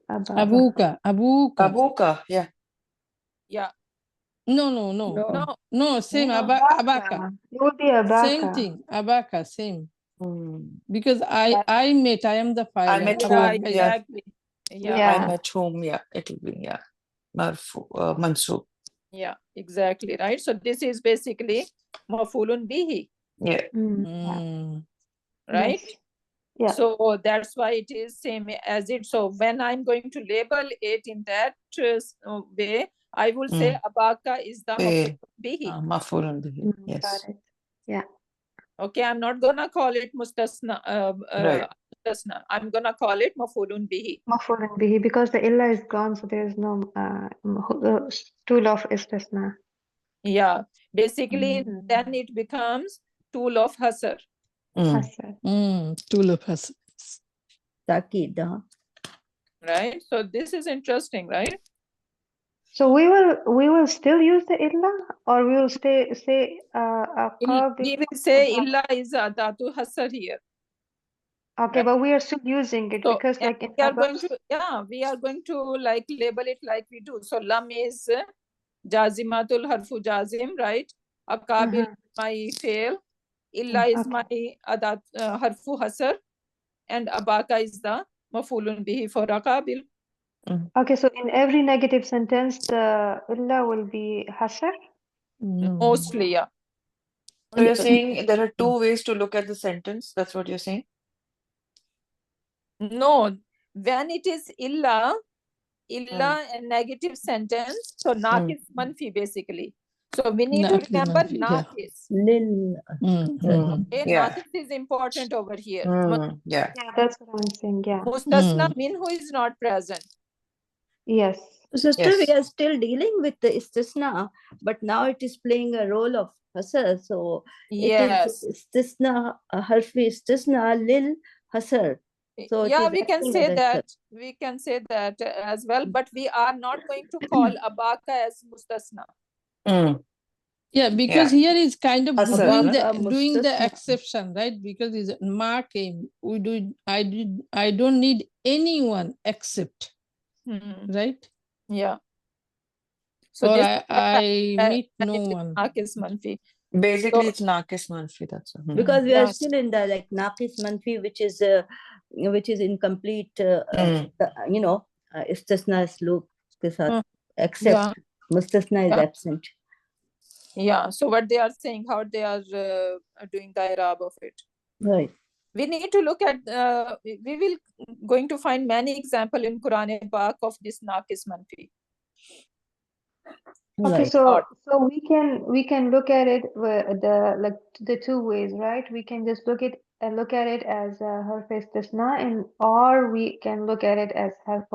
S1: Abaka.
S3: Abuka.
S5: Abuka, yeah.
S1: Yeah.
S3: No, same. Abaka.
S2: It would be Abaka.
S3: Same thing. Abaka, same. Because I met, I am the file.
S5: I met
S1: Yeah,
S5: whom,
S1: exactly.
S2: Yeah.
S5: I met whom, it will be, Marfu, Mansub.
S1: Yeah, exactly, right? So this is basically mafulun bihi,
S5: Yeah.
S1: right?
S2: Yes. Yeah.
S1: So that's why it is same as it. So when I'm going to label it in that way, I will say abaka is the mafulun bihi.
S5: Mafulun bihi, yes.
S2: Got it. Yeah.
S1: Okay, I'm not gonna call it mustasna.
S5: Right.
S1: Mustasna. I'm gonna call it mafulun bihi.
S2: Mafulun bihi, because the illa is gone, so there is no tool of istasna.
S1: Yeah, basically then it becomes tool of hasr.
S3: Tool of hasr.
S4: Takid,
S1: Right? So this is interesting, right?
S2: So we will still use the illa, or we will say
S1: We will say illa is adatu hasr here.
S2: Okay,
S1: right?
S2: but we are still using it
S1: So,
S2: because like in
S1: we are going
S2: Habas,
S1: to we are going to like label it like we do. So lam is jazimatul harfu jazim, right? Akabil my fail, illa is my adat harfu hasr, and abaka is the maf'ulun bihi for raqabil.
S2: Okay, so in every negative sentence, the illa will be hasr.
S1: Mostly, yeah.
S5: So you're saying there are two ways to look at the sentence. That's what you're saying?
S1: No, when it is illa a negative sentence, so naqis manfi basically. So we need to remember naqis. Okay,
S5: Yeah.
S1: naqis is important over here.
S5: Yeah.
S2: Yeah, that's what I'm saying. Yeah.
S1: Mustasna minhu is not present.
S2: Yes.
S4: Sister,
S5: Yes.
S4: we are still dealing with the istisna, but now it is playing a role of hasar. So
S1: Yes.
S4: it is istisna, harfi istisna lil hasar. So it
S1: Yeah,
S4: is
S1: we can
S4: acting
S1: say
S4: as a
S1: that. We can say that as well, but we are not going to call abaka as mustasna.
S3: Yeah, because here is kind of
S5: Hasar,
S3: doing
S4: right?
S3: the
S4: Mustasna.
S3: exception, right? Because it's ma came, I don't need anyone except, right?
S1: Yeah. So
S3: Or
S1: this
S3: I meet no
S1: it is
S3: one.
S1: naqis manfi.
S5: Basically,
S1: So-
S5: it's naqis manfi. That's all.
S4: Because we are
S1: Yes.
S4: still in the like naqis manfi, which is incomplete. Istisna sluk ke saath, except mustasna is absent.
S1: Yeah. So what they are saying, how they are doing the i'rab of it.
S4: Right.
S1: We need to look at. We will going to find many example in Quran Pak of this naqis manfi.
S2: Okay,
S4: Right.
S2: so we can look at it the two ways, right? We can just look at it as harf istisna, and or we can look at it as harf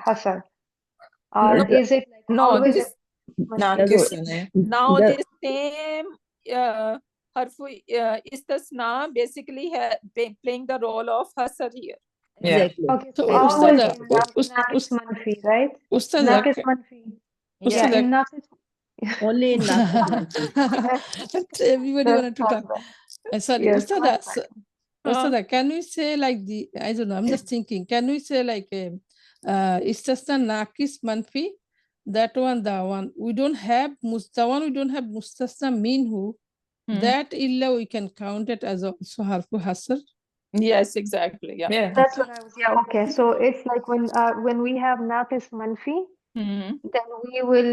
S2: hasar. Or is it like
S1: No,
S2: always
S1: this
S5: Naqis
S1: now
S4: The-
S1: this same harfu istasna basically playing the role of hasar here.
S5: Yeah.
S4: Exactly.
S2: okay? So
S3: So
S2: always
S3: Ustada,
S2: in naqis manfi, right?
S3: Ustada,
S2: Naqis manfi. Yeah, in naqis.
S4: Only in naqis manfi.
S3: everybody wanted to talk. Sorry,
S2: Yes,
S3: Ustada,
S2: one second.
S3: Ustada, can we say like I don't know, I'm just thinking, can we say like Istasna Naqis Manfi? That one, the one we don't have Mustasna Minhu, that illa we can count it as also Harfu Hasr.
S1: Yes, exactly. Yeah.
S5: Yeah.
S2: That's what I was. Yeah, okay. So it's like when we have naqis manfi, then we will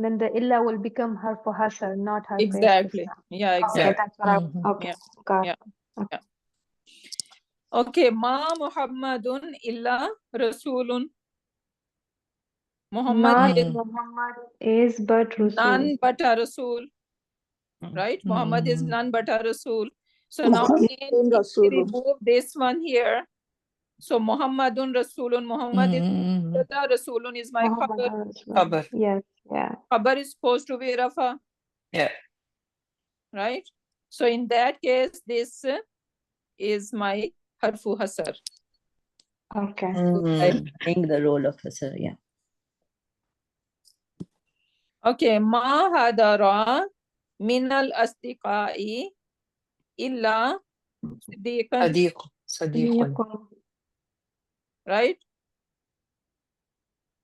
S2: then the illa will become harfu hasar, not harfu
S1: Exactly.
S2: istisna.
S1: Yeah,
S2: Okay,
S1: exactly.
S2: that's what I was. Okay,
S1: Yeah.
S2: got
S1: Yeah.
S2: it. Okay.
S1: Okay, ma Muhammadun illa Rasulun. Muhammad
S2: Not
S1: is
S2: Muhammad is but Rasul.
S1: none but a Rasul. Right? Muhammad is none but a Rasul. So now again, if we remove this one here, so Muhammadun Rasulun, Muhammad is Rasulun is my
S2: Muhammad
S1: khabar.
S2: Rasul.
S5: Khabar.
S2: Yes, yeah.
S1: Khabar is supposed to be Rafa.
S5: Yeah.
S1: Right? So in that case, this is my harfu hasar.
S2: Okay.
S4: I'm playing the role of hasar. Yeah.
S1: Okay, ma hadara min al astiqai illa siddiqan.
S5: Sadiqun.
S1: Right?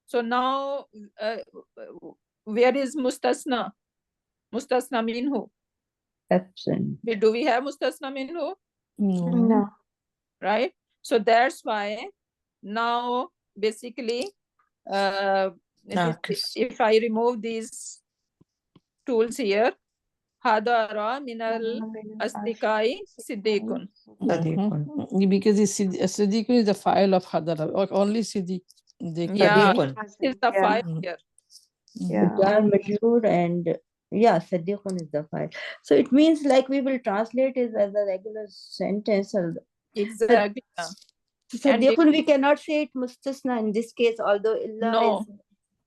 S1: So now, where is mustasna? Mustasna minhu.
S4: Absent.
S1: Do we have mustasna minhu?
S2: No.
S1: Right? So that's why now basically, if I remove these tools here, hadara minal astiqai siddiqun.
S3: Because Siddiqun is the file of Hadara, or only Siddiq.
S1: Yeah, is the file here.
S2: Yeah.
S4: Jar Majroor and yeah, Sadiqun is the file. So it means like we will translate it as a regular sentence.
S1: Exactly. Yeah.
S4: Sadiqun, we cannot say it mustasna in this case, although illa is.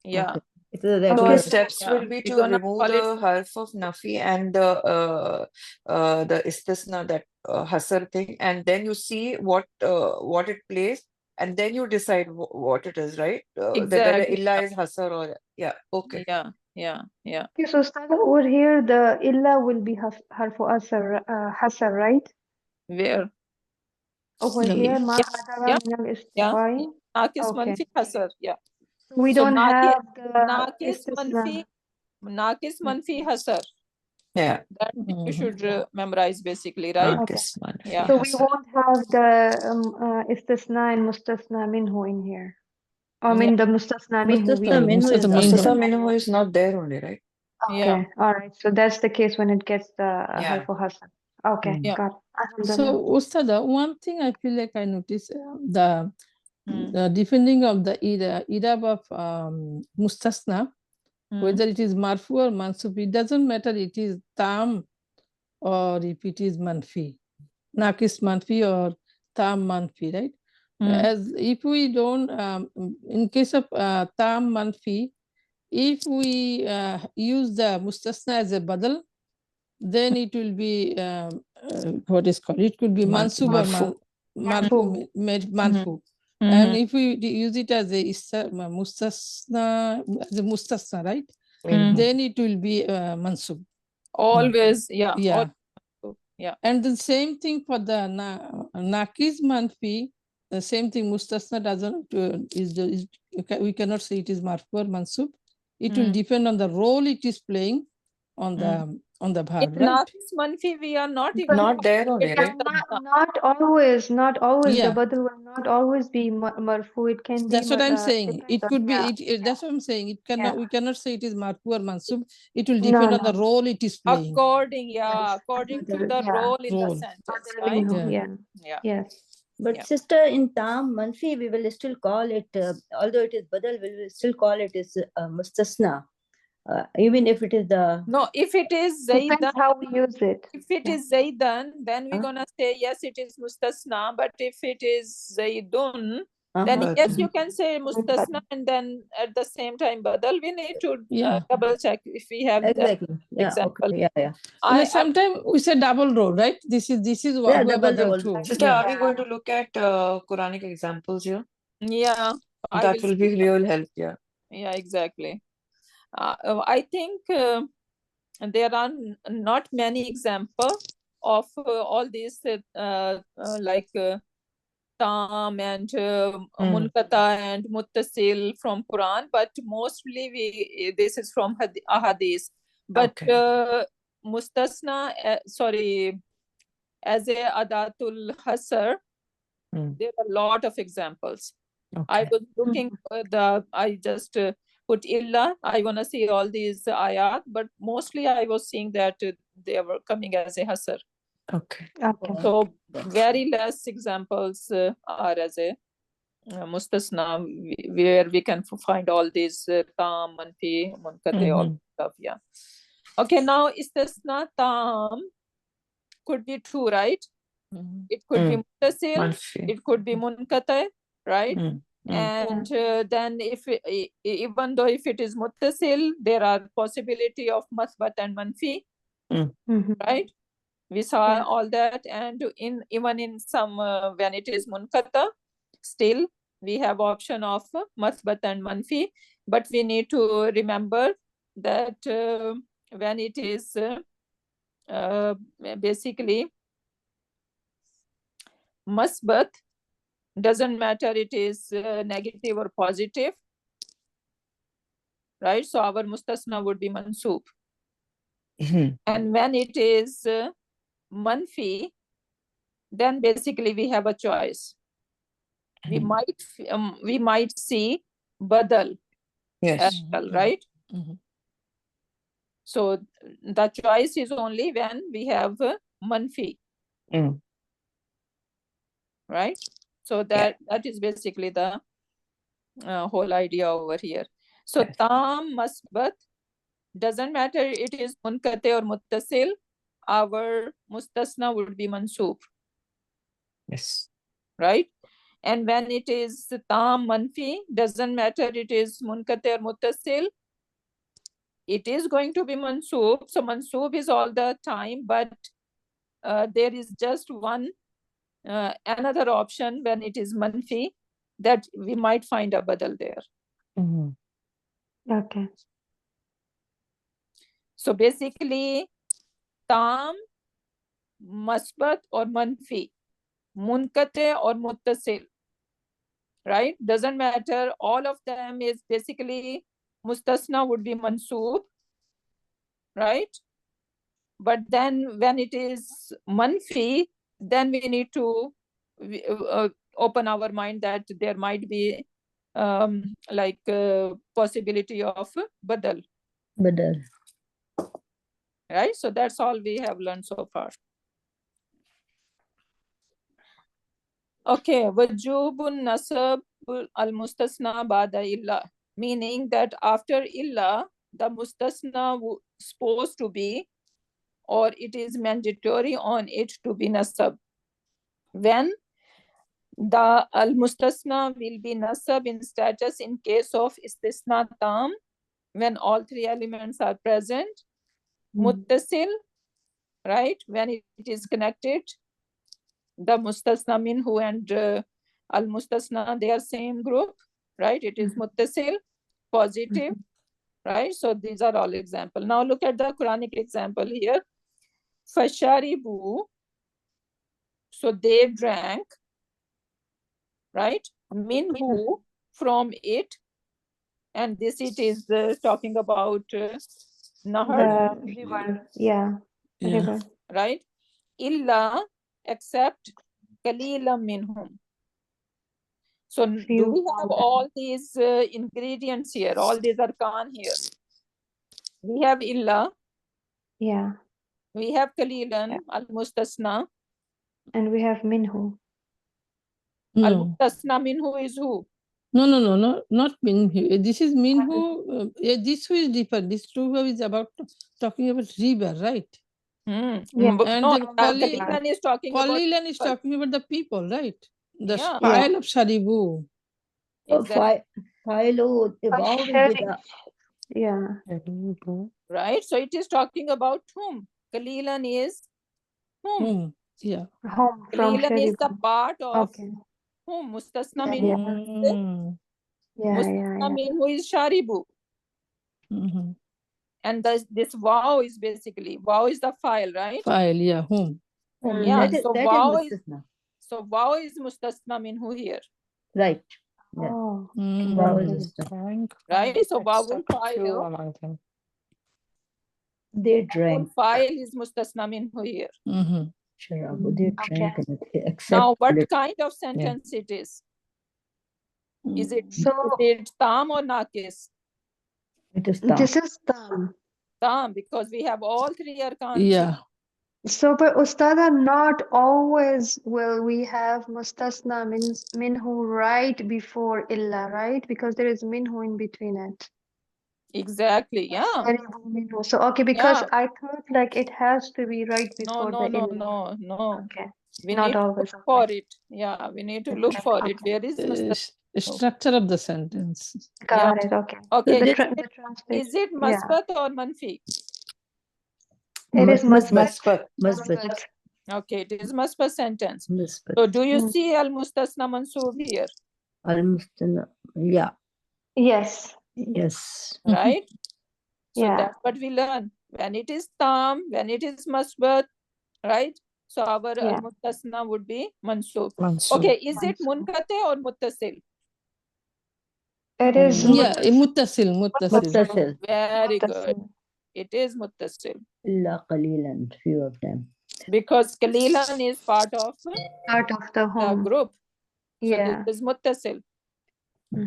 S1: Yeah.
S4: Okay. It is a
S5: So
S4: regular.
S5: our steps
S1: Yeah.
S5: will be
S1: We
S5: to
S1: gonna
S5: remove
S1: call
S5: the harf of nafi and the istisna, that hasar thing, and then you see what it plays, and then you decide what it is, right? That whether
S1: Exactly.
S5: illa is hasar or yeah. Okay.
S1: Yeah. Yeah. Yeah.
S2: Okay, so Ustad, over here the illa will be harfu hasar, right?
S1: Where?
S2: Over here, ma hadara min al istiqai.
S1: Naqis
S2: Okay.
S1: manfi hasar. Yeah.
S2: We
S1: So
S2: don't have the
S1: naqis
S2: istisna.
S1: manfi hasar.
S5: Yeah.
S1: That you should memorize basically, right?
S5: Naqis manfi
S1: Yeah.
S2: So we
S5: hasar.
S2: won't have the istisna and mustasna minhu in here. I mean the mustasna minhu.
S4: Mustasna minhu is
S5: Mustasna minhu is not there only, right?
S2: Okay,
S1: Yeah.
S2: all right. So that's the case when it gets the
S5: Yeah.
S2: harf hasan. Okay,
S1: Yeah.
S2: got it.
S3: So,
S2: Alhamdulillah.
S3: Ustada, one thing I feel like I noticed the depending of the irab of mustasna, whether it is marfu or mansub, it doesn't matter it is tam or if it is manfi, naqis manfi or tam manfi, right? As if we don't, in case of tam manfi, if we use the mustasna as a badal, then it will be what is called, it could be mansub or marfu. And if we use it as a mustasna, right? Then it will be mansub.
S1: Always, yeah.
S3: Yeah.
S1: Yeah.
S3: And the same thing for the naqis manfi, the same thing, mustasna doesn't we cannot say it is marfu or mansub. It will depend on the role it is playing on the verb,
S1: In
S3: right?
S1: naqis manfi, we are not
S2: But
S1: even
S5: Not there only,
S1: it
S5: right?
S2: not always, not always.
S3: Yeah.
S2: The badal will not always be marfu. It can be
S3: That's what I'm saying.
S2: depends
S3: It
S2: on,
S3: could be.
S2: yeah.
S3: That's what I'm saying. It cannot.
S2: Yeah.
S3: We cannot say it is marfu or mansub. It will
S2: No,
S3: depend on
S2: no.
S3: the role it is playing.
S1: according,
S2: Yes.
S1: according to
S2: Badal,
S1: the
S2: yeah.
S1: role in the
S3: Role.
S1: sentence,
S2: Badal
S1: right?
S2: minhu,
S3: Yeah.
S1: Yeah.
S2: Yes.
S4: But
S1: Yeah.
S4: sister, in tam manfi, we will still call it, although it is badal, we will still call it is mustasna. Even if it is the...
S1: No, if it is
S2: Depends
S1: Zaidan,
S2: how we use it.
S1: if it
S2: Yeah.
S1: is Zaidan, then we're
S4: Huh?
S1: gonna say yes, it is mustasna. But if it is Zaidun, then
S4: Uh-huh.
S1: yes, you can say mustasna, and then at the same time badal. We need to
S3: Yeah.
S1: double check if we have that
S4: Exactly. Yeah.
S1: example.
S4: Okay. Yeah. Yeah.
S3: Sometimes we say double role, right? This is
S4: Yeah, double
S3: badal
S4: role.
S3: too.
S5: Sister,
S3: Yeah.
S5: are we going to look at Quranic examples here?
S1: Yeah, I
S5: That will be real help. Yeah.
S1: Yeah, exactly. I think there are not many examples of all these like tam and munqata and muttasil from Quran, but mostly this is from ahadith. But
S5: Okay.
S1: mustasna, sorry, as a adatul hasr, there are a lot of examples. I
S5: Okay.
S1: was looking I just put illa. I want to see all these ayat, but mostly I was seeing that they were coming as a hasr.
S5: Okay.
S2: Okay.
S1: So very less examples are as a mustasna, where we can find all these tam, manfi, munkate, all stuff. Yeah. Okay, now istasna tam could be true, right? It could be muttasil,
S5: Manfi.
S1: it could be munkate, right? And then if even though if it is muttasil, there are possibility of masbat and manfi, right? We saw all that. And even in some when it is munkata, still we have option of masbat and manfi, but we need to remember that when it is basically masbat, doesn't matter it is negative or positive, right? So our mustasna would be mansub. And when it is manfi, then basically we have a choice. We might see badal as well, right? So the choice is only when we have manfi, right? So that is basically the whole idea over here. So tam masbat, doesn't matter it is munkate or muttasil, our mustasna would be mansub.
S5: Yes.
S1: Right? And when it is tam manfi, doesn't matter it is munkate or muttasil, it is going to be mansub. So mansub is all the time, but there is just one another option when it is manfi, that we might find a badal there.
S2: Okay.
S1: So basically tam, masbat or manfi, munkate or muttasil, right? Doesn't matter, all of them is basically mustasna would be mansub, right? But then when it is manfi, then we need to open our mind that there might be like possibility of badal.
S4: Badal.
S1: Right? So that's all we have learned so far. Okay, wajubun nasab al-mustasna ba'da illa, meaning that after illa, the mustasna supposed to be, or it is mandatory on it to be nasab. When the al-mustasna will be nasab in status in case of istisna tam, when all three elements are present. Muttasil, right, when it is connected. The mustasna minhu and al-mustasna, they are same group, right? It is muttasil, positive, right? So these are all examples. Now look at the Quranic example here. Fasharibu, so they drank, right? Minhu, from it. And this it is talking about Nahar.
S2: The river, yeah,
S3: Yeah.
S2: river.
S1: Right? Illa, except Kalila minhum. So do
S2: Few
S1: we have
S2: of them.
S1: all these ingredients here? All these arkan here. We have illa,
S2: Yeah,
S1: we have kalilan, al-mustasna.
S2: and we have minhu.
S3: No.
S1: Al-mustasna minhu is who?
S3: No, not Minhu. This is Minhu. This who is different. This two is about talking about river, right?
S2: Yeah.
S1: But
S3: And
S1: no,
S3: the
S1: Kalilan is talking about
S3: Qalilan is talking about the people, right? The
S1: Yeah.
S3: file of Sharibu.
S1: exactly.
S4: Philo, wow,
S2: Yeah.
S1: Right. So it is talking about whom? Kalilan is whom?
S3: Yeah.
S2: Home from
S1: Kalilan is the
S2: Sharibu.
S1: part of
S2: Okay.
S1: whom? Mustasna
S2: Yeah,
S1: minhu.
S2: Yeah,
S1: Mustasna minhu is Sharibu.
S3: Mhm.
S1: And this wow is basically, wow is the file, right?
S3: File, yeah. Whom?
S1: Yeah,
S4: that is
S1: so wow is
S4: mustasna.
S1: so wow is mustasna minhu here.
S4: Right. Yeah.
S2: Oh.
S4: Wow is mustasna.
S1: Right? So wawul file.
S5: among them.
S4: They
S1: Wawul
S4: drank.
S1: file is mustasna minhu here.
S4: Sharabu, they
S2: Okay.
S4: drank and except
S1: Now, what
S4: lit-
S1: kind of sentence it is? Is it
S2: So
S1: tam or nakis?
S4: it is tam.
S2: this is Tam.
S1: Tam, because we have all three arkan.
S3: Yeah.
S2: So, but Ustada, not always will we have mustasna minhu right before illa, right? Because there is minhu in between it.
S1: Exactly, yeah.
S2: Sharibu minhu. So, okay, because
S1: Yeah.
S2: I thought like it has to be right
S1: No,
S2: before
S1: no,
S2: the
S1: no,
S2: illa.
S1: no.
S2: Okay.
S1: We
S2: Not
S1: need to
S2: always.
S1: look for it. Yeah, we need to look for it.
S2: Okay.
S1: Where is mustasna?
S3: Structure of the sentence.
S2: Got it. Okay.
S1: Okay,
S2: The
S1: is
S2: translation.
S1: it
S2: Yeah.
S1: musbat or manfi?
S2: It is
S4: Musbat.
S2: musbat.
S1: Okay, it is musbat sentence.
S4: Musbat.
S1: So do you see al-mustasna mansoob here?
S4: Al-mustana. Yeah.
S2: Yes.
S4: Yes.
S1: Right? So
S2: Yeah.
S1: that's what we learn. When it is tam, when it is musbat, right? So our
S2: Yeah.
S1: al-mustasna would be mansoob.
S5: Mansoob.
S1: Okay, is it munkate or muttasil?
S2: It is
S3: Yeah, muttasil.
S4: Muttasil.
S1: Very good.
S2: muttasil.
S1: It is muttasil.
S4: Illa qalilan, few of them.
S1: Because Kalilan is part of
S2: Part of the
S1: the
S2: home.
S1: group. So
S2: Yeah.
S1: this is muttasil.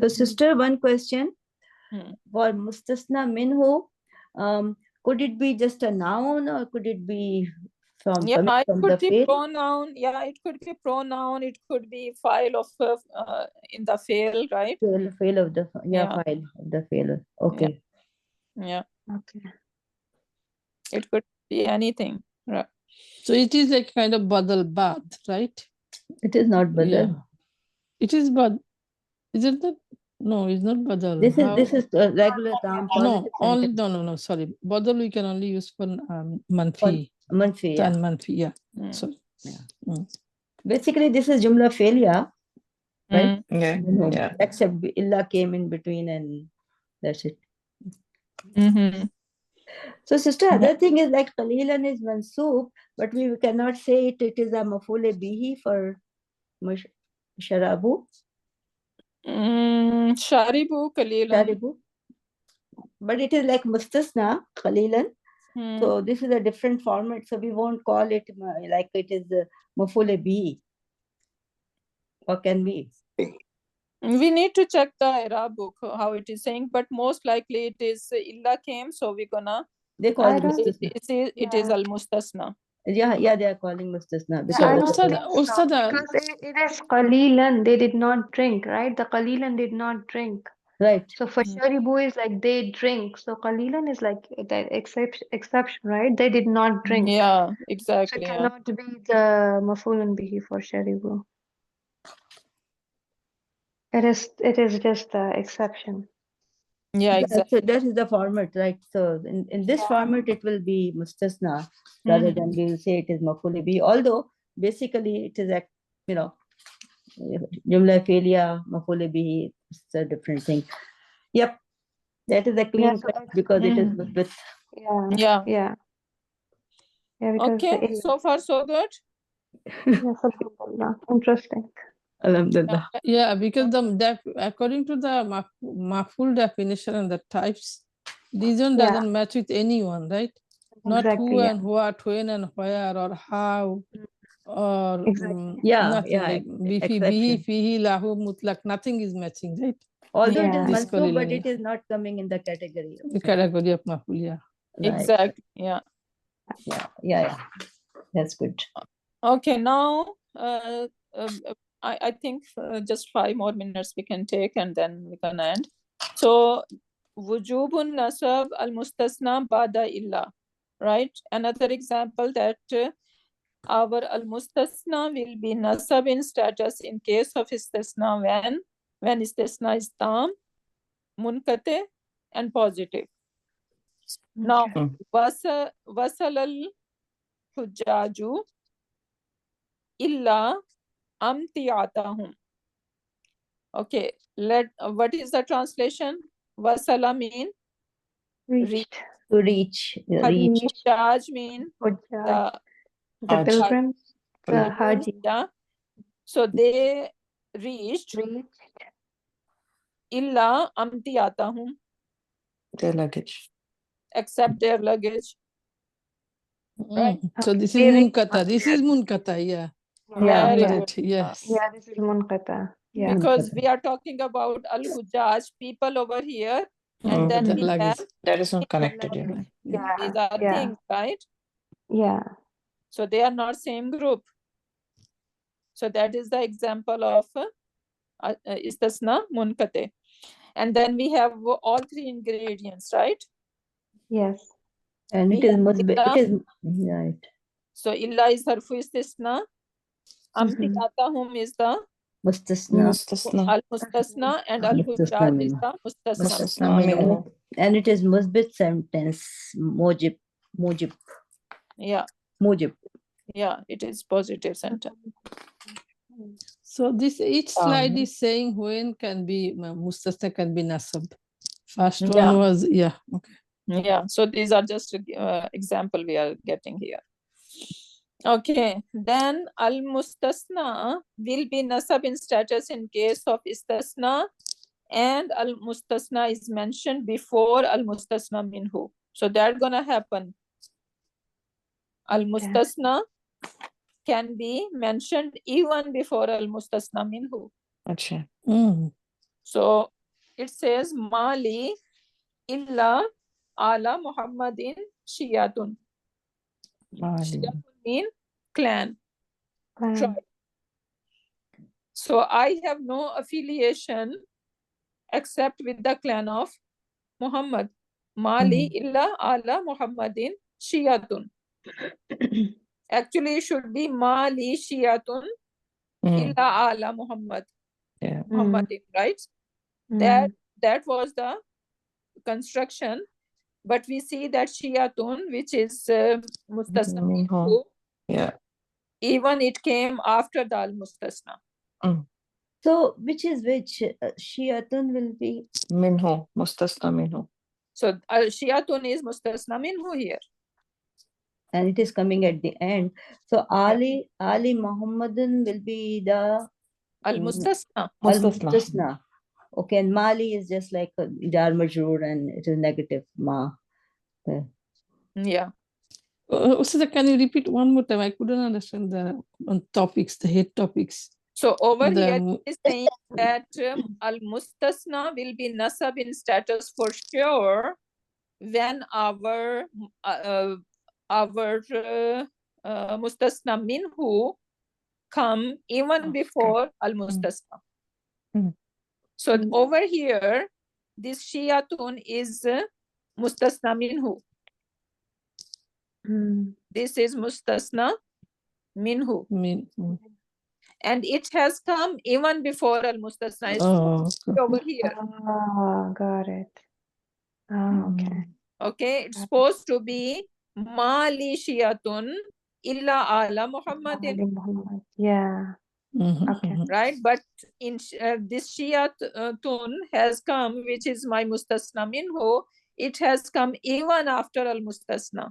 S4: So sister, one question.
S1: Hmm.
S4: For mustasna minhu, could it be just a noun or could it be from
S1: Yeah,
S4: coming
S1: it
S4: from
S1: could
S4: the
S1: be
S4: field?
S1: pronoun. Yeah, it could be pronoun. It could be file of in the fail, right?
S4: Fail of the
S1: Yeah.
S4: file of the failure. Okay.
S1: Yeah,
S2: Okay.
S1: it could be anything. Right.
S3: So it is like kind of badal bad, right?
S4: It is not badal.
S3: Yeah. It is bad. Is it that? No, it's not badal.
S4: This is a regular tam.
S3: No, only no. Sorry, badal we can only use for manfi.
S4: Manfi, yeah.
S3: Manfi, yeah.
S1: Mm.
S3: Sorry.
S4: Yeah. Basically, this is jumla failure, right?
S5: Yeah.
S4: Except illa came in between and that's it.
S1: Mm-hmm.
S4: So, sister, other thing is like qalilan is mansoob, but we cannot say it is a mafule bihi for sharabu.
S1: Sharibu Kalilan.
S4: Sharibu. But it is like mustasna, qalilan. So this is a different format. So we won't call it like it is maf'ul bihi. What can we?
S1: We need to check the Arab book how it is saying, but most likely it is illa came, so we're gonna.
S4: They call it
S1: mustasna. It is al mustasna.
S4: Yeah, they are calling mustasna
S2: Yeah, I
S4: because
S2: don't
S3: So,
S2: think so, because it is qalilan, they did not drink, right? The qalilan did not drink.
S4: right.
S2: So for sharibu is like they drink. So qalilan is like that exception, right? They did not drink.
S1: Yeah,
S2: So
S1: exactly.
S2: it
S1: Yeah.
S2: cannot be the mafulun bihi for sharibu. It is just the exception.
S1: Yeah, exactly.
S4: So that is the format, right? So in this format, it will be mustasna rather than we will say it is maf'ul bihi. Although basically it is a, you know, jumla fi'liya, maf'ul bihi, it's a different thing. Yep, that is a clean
S2: so
S4: cut because it is with.
S1: Yeah.
S2: Because
S1: Okay, so far so good.
S2: yes, alhamdulillah. Interesting.
S4: Alhamdulillah.
S3: yeah, because according to the maful definition and the types, this one
S2: Yeah.
S3: doesn't match with anyone, right? Not
S2: Exactly,
S3: who
S2: yeah.
S3: and what, when and where, or how, or
S2: Exactly.
S3: nothing like bihi,
S4: exception.
S3: fihi, lahu, mutlak, nothing is matching, right?
S4: Although it
S2: Yeah.
S4: is
S3: This
S4: mansub, but
S3: Qalilan,
S4: it is not coming in the category.
S3: the category of maful, yeah.
S4: Right.
S1: Exactly. Yeah.
S4: Yeah. That's good.
S1: Okay, now I think just 5 more minutes we can take and then we can end. So wujubun nasab al mustasna bada illa, right? Another example that our al mustasna will be nasab in status in case of istasna when istasna is tam, munkate, and positive. Now wasal al hujjaju illa amtiyatahum. Okay, what is the translation? Wasala mean
S2: Reached.
S4: To reach.
S1: Hujjaj mean
S2: Hujjaj. The
S5: Hajj.
S2: pilgrims, the
S1: pilgrims,
S2: Haji.
S1: yeah. So they reached illa amtiyatahum,
S5: Their luggage.
S1: except their luggage. Right.
S3: So this is
S2: They reached
S3: munkata. This is munkata, yeah.
S1: Very
S3: Got
S1: good.
S3: it. Yes.
S2: Yeah, this is munqata. Yeah.
S1: Because we are talking about al-Hujjaj, people over here, and then
S3: The
S1: we have
S3: luggage.
S5: That is not connected, yeah.
S2: Yeah.
S1: these are
S2: Yeah.
S1: things, right?
S2: Yeah.
S1: So they are not same group. So that is the example of istasna munkate. And then we have all 3 ingredients, right?
S2: Yes.
S4: And it is musbit.
S1: illa.
S4: It is right.
S1: So illa is harfu istisna. Amtiyatahum is the
S4: Mustasna.
S1: al-mustasna, and al-hujjaj is the mustasna.
S5: Mustasna minhu.
S4: And it is musbit sentence. Mujib.
S1: Yeah.
S4: Mujib.
S1: Yeah, it is positive sentence.
S3: So this each slide is saying when can be mustasna, can be nasab. First one was okay.
S1: Yeah, so these are just example we are getting here. Okay, then al-mustasna will be nasab in status in case of istasna, and al-mustasna is mentioned before al-mustasna minhu. So that's gonna happen. Al-mustasna can be mentioned even before al-mustasna minhu.
S5: Achha.
S1: So it says Mali illa ala Muhammadin Shiyatun. Shiyatun mean clan. Tribe. So I have no affiliation except with the clan of Muhammad. Mali illa ala Muhammadin Shiyatun. Actually, it should be Mali Shiyatun illa ala Muhammad.
S5: Yeah.
S1: Muhammadin, right? That was the construction, but we see that Shiyatun, which is mustasna minhu,
S5: yeah,
S1: even it came after the al-mustasna.
S4: So which is which? Shiyatun will be
S5: minhu, mustasna minhu.
S1: So Shiyatun is mustasna minhu here.
S4: And it is coming at the end. So Ali Muhammadun will be the
S1: Al-mustasna.
S4: Al-mustasna. Okay, and Mali is just like jar majroor and it is negative ma.
S1: Yeah.
S3: Ustad, can you repeat one more time? I couldn't understand the topics, the head topics.
S1: So over here it is saying that al-mustasna will be nasab in status for sure when our mustasna minhu come even before al-mustasna. So over here, this shiyatun is mustasna minhu. This is mustasna minhu. And it has come even before al-mustasna is over here.
S2: Got it. Okay.
S1: Okay, it's supposed to be mali shiyatun illa ala Muhammadin.
S2: Yeah. Okay.
S1: Right, but in this shiyatun has come, which is my mustasna minhu. It has come even after al-mustasna.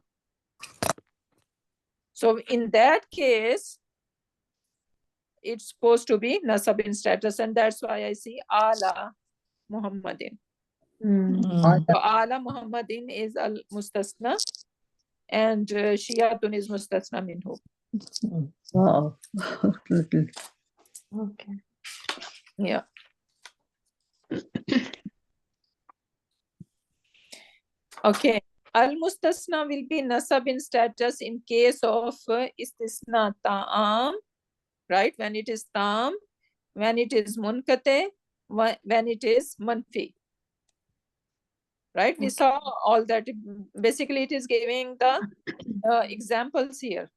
S1: So in that case, it's supposed to be nasab in status, and that's why I see ala Muhammadin. So ala Muhammadin is al-mustasna, and shiyatun is mustasna minhu.
S4: Wow.
S2: Okay.
S1: Yeah. Okay. Al-mustasna will be nasab in status in case of istisna ta'am, right? When it is tam, when it is munkate, when it is manfi. Right? We saw all that. Basically, it is giving the examples here.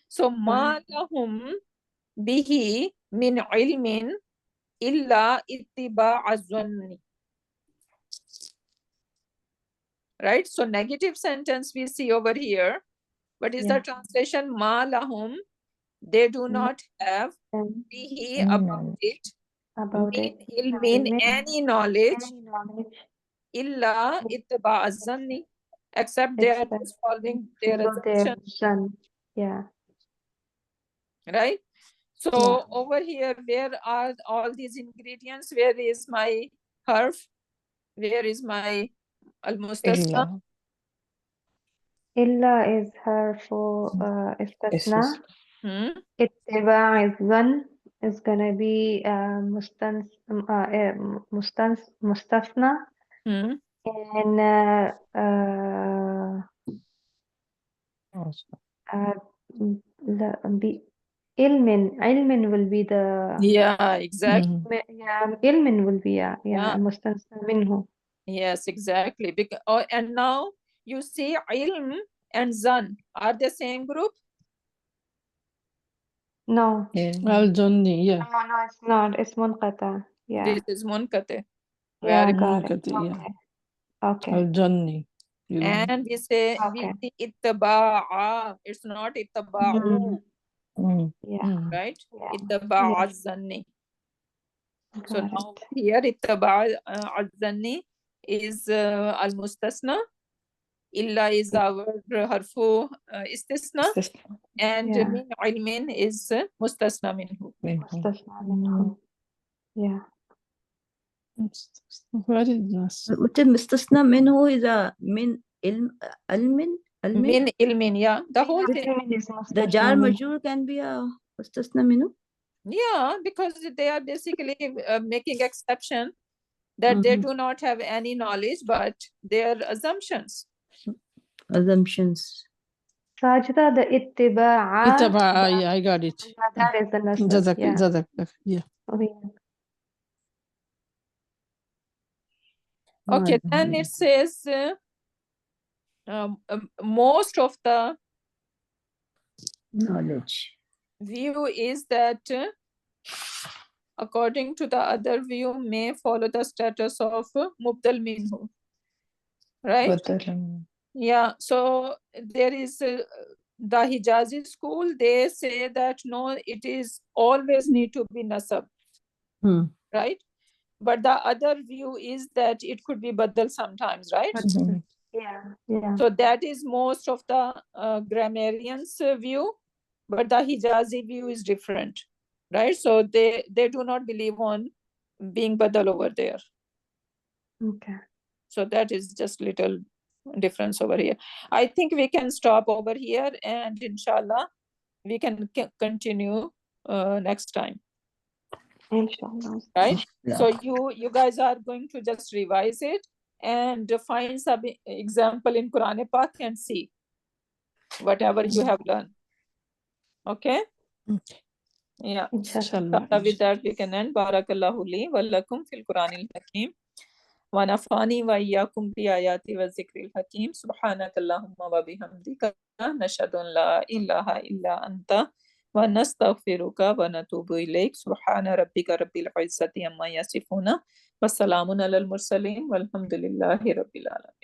S1: So, ma lahum bihi min ilmin illa ittiba'a zanni. Right? So, negative sentence we see over here. What is the translation? Ma lahum. They do not have bihi about it. Min ilmin, any knowledge. Illa ittiba'a zanni. Except they are just following their assumption.
S2: Yeah.
S1: Right? So over here, where are all these ingredients? Where is my harf? Where is my al-mustasna?
S2: Illa is her for istasna. Ittiba is one. Is gonna be mustasna. And ilmin will be the
S1: exactly.
S2: ilmin will be mustasna minhu.
S1: Yes, exactly. Because and now you see ilm and zan are the same group?
S2: No.
S3: Al-Janni, yeah.
S2: No, it's not. It's munqata. Yeah.
S1: This is munkate.
S2: Yeah,
S1: Very
S2: got it.
S3: Munkati, yeah.
S2: Okay.
S3: Al-Janni.
S1: And we say we see ittaba'a. It's not ittaba'u. Right? Ittaba'a zanni. So now here ittaba'a zanni is al-mustasna. Illa is our harfu istisna. And min ilmin is mustasna minhu.
S2: Mustasna minhu. Yeah.
S3: Very nice.
S4: What is mustasna minhu is a min almin?
S1: Min ilmin, yeah. The whole thing.
S4: The jar majur can be a mustasna minhu?
S1: Yeah, because they are basically making exception that they do not have any knowledge, but their assumptions.
S4: Assumptions.
S2: Sajida, the ittiba'a.
S3: Ittiba'a, yeah, I got it.
S2: That is the nasab.
S3: Jazakallah, yeah.
S1: Okay, then it says most of the
S4: knowledge
S1: view is that according to the other view may follow the status of mubdal minhu, right? Yeah, so there is the Hijazi school, they say that no, it is always need to be nasab, right? But the other view is that it could be badal sometimes, right?
S2: Yeah.
S1: So that is most of the grammarians view, but the Hijazi view is different, right? So they do not believe on being badal over there.
S2: Okay.
S1: So that is just little difference over here. I think we can stop over here, and inshallah we can continue next time,
S2: Inshallah.
S1: right? So you guys are going to just revise it and find some example in Quran Pak and see whatever you have learned. Okay? Yeah.
S3: Inshallah.
S1: With that we can end. Barakallahu li wa lakum fil Quranil Hakim. Wa nafani wa iyyakum bi ayati wa zikril hakim. Subhanakallahumma wa bihamdika nashhadu an la ilaha illa anta wa nastaghfiruka wa natubu ilayk. Subhana rabbika rabbil izzati amma yasifuna wa salamun alal mursalin walhamdulillahi rabbil alamin.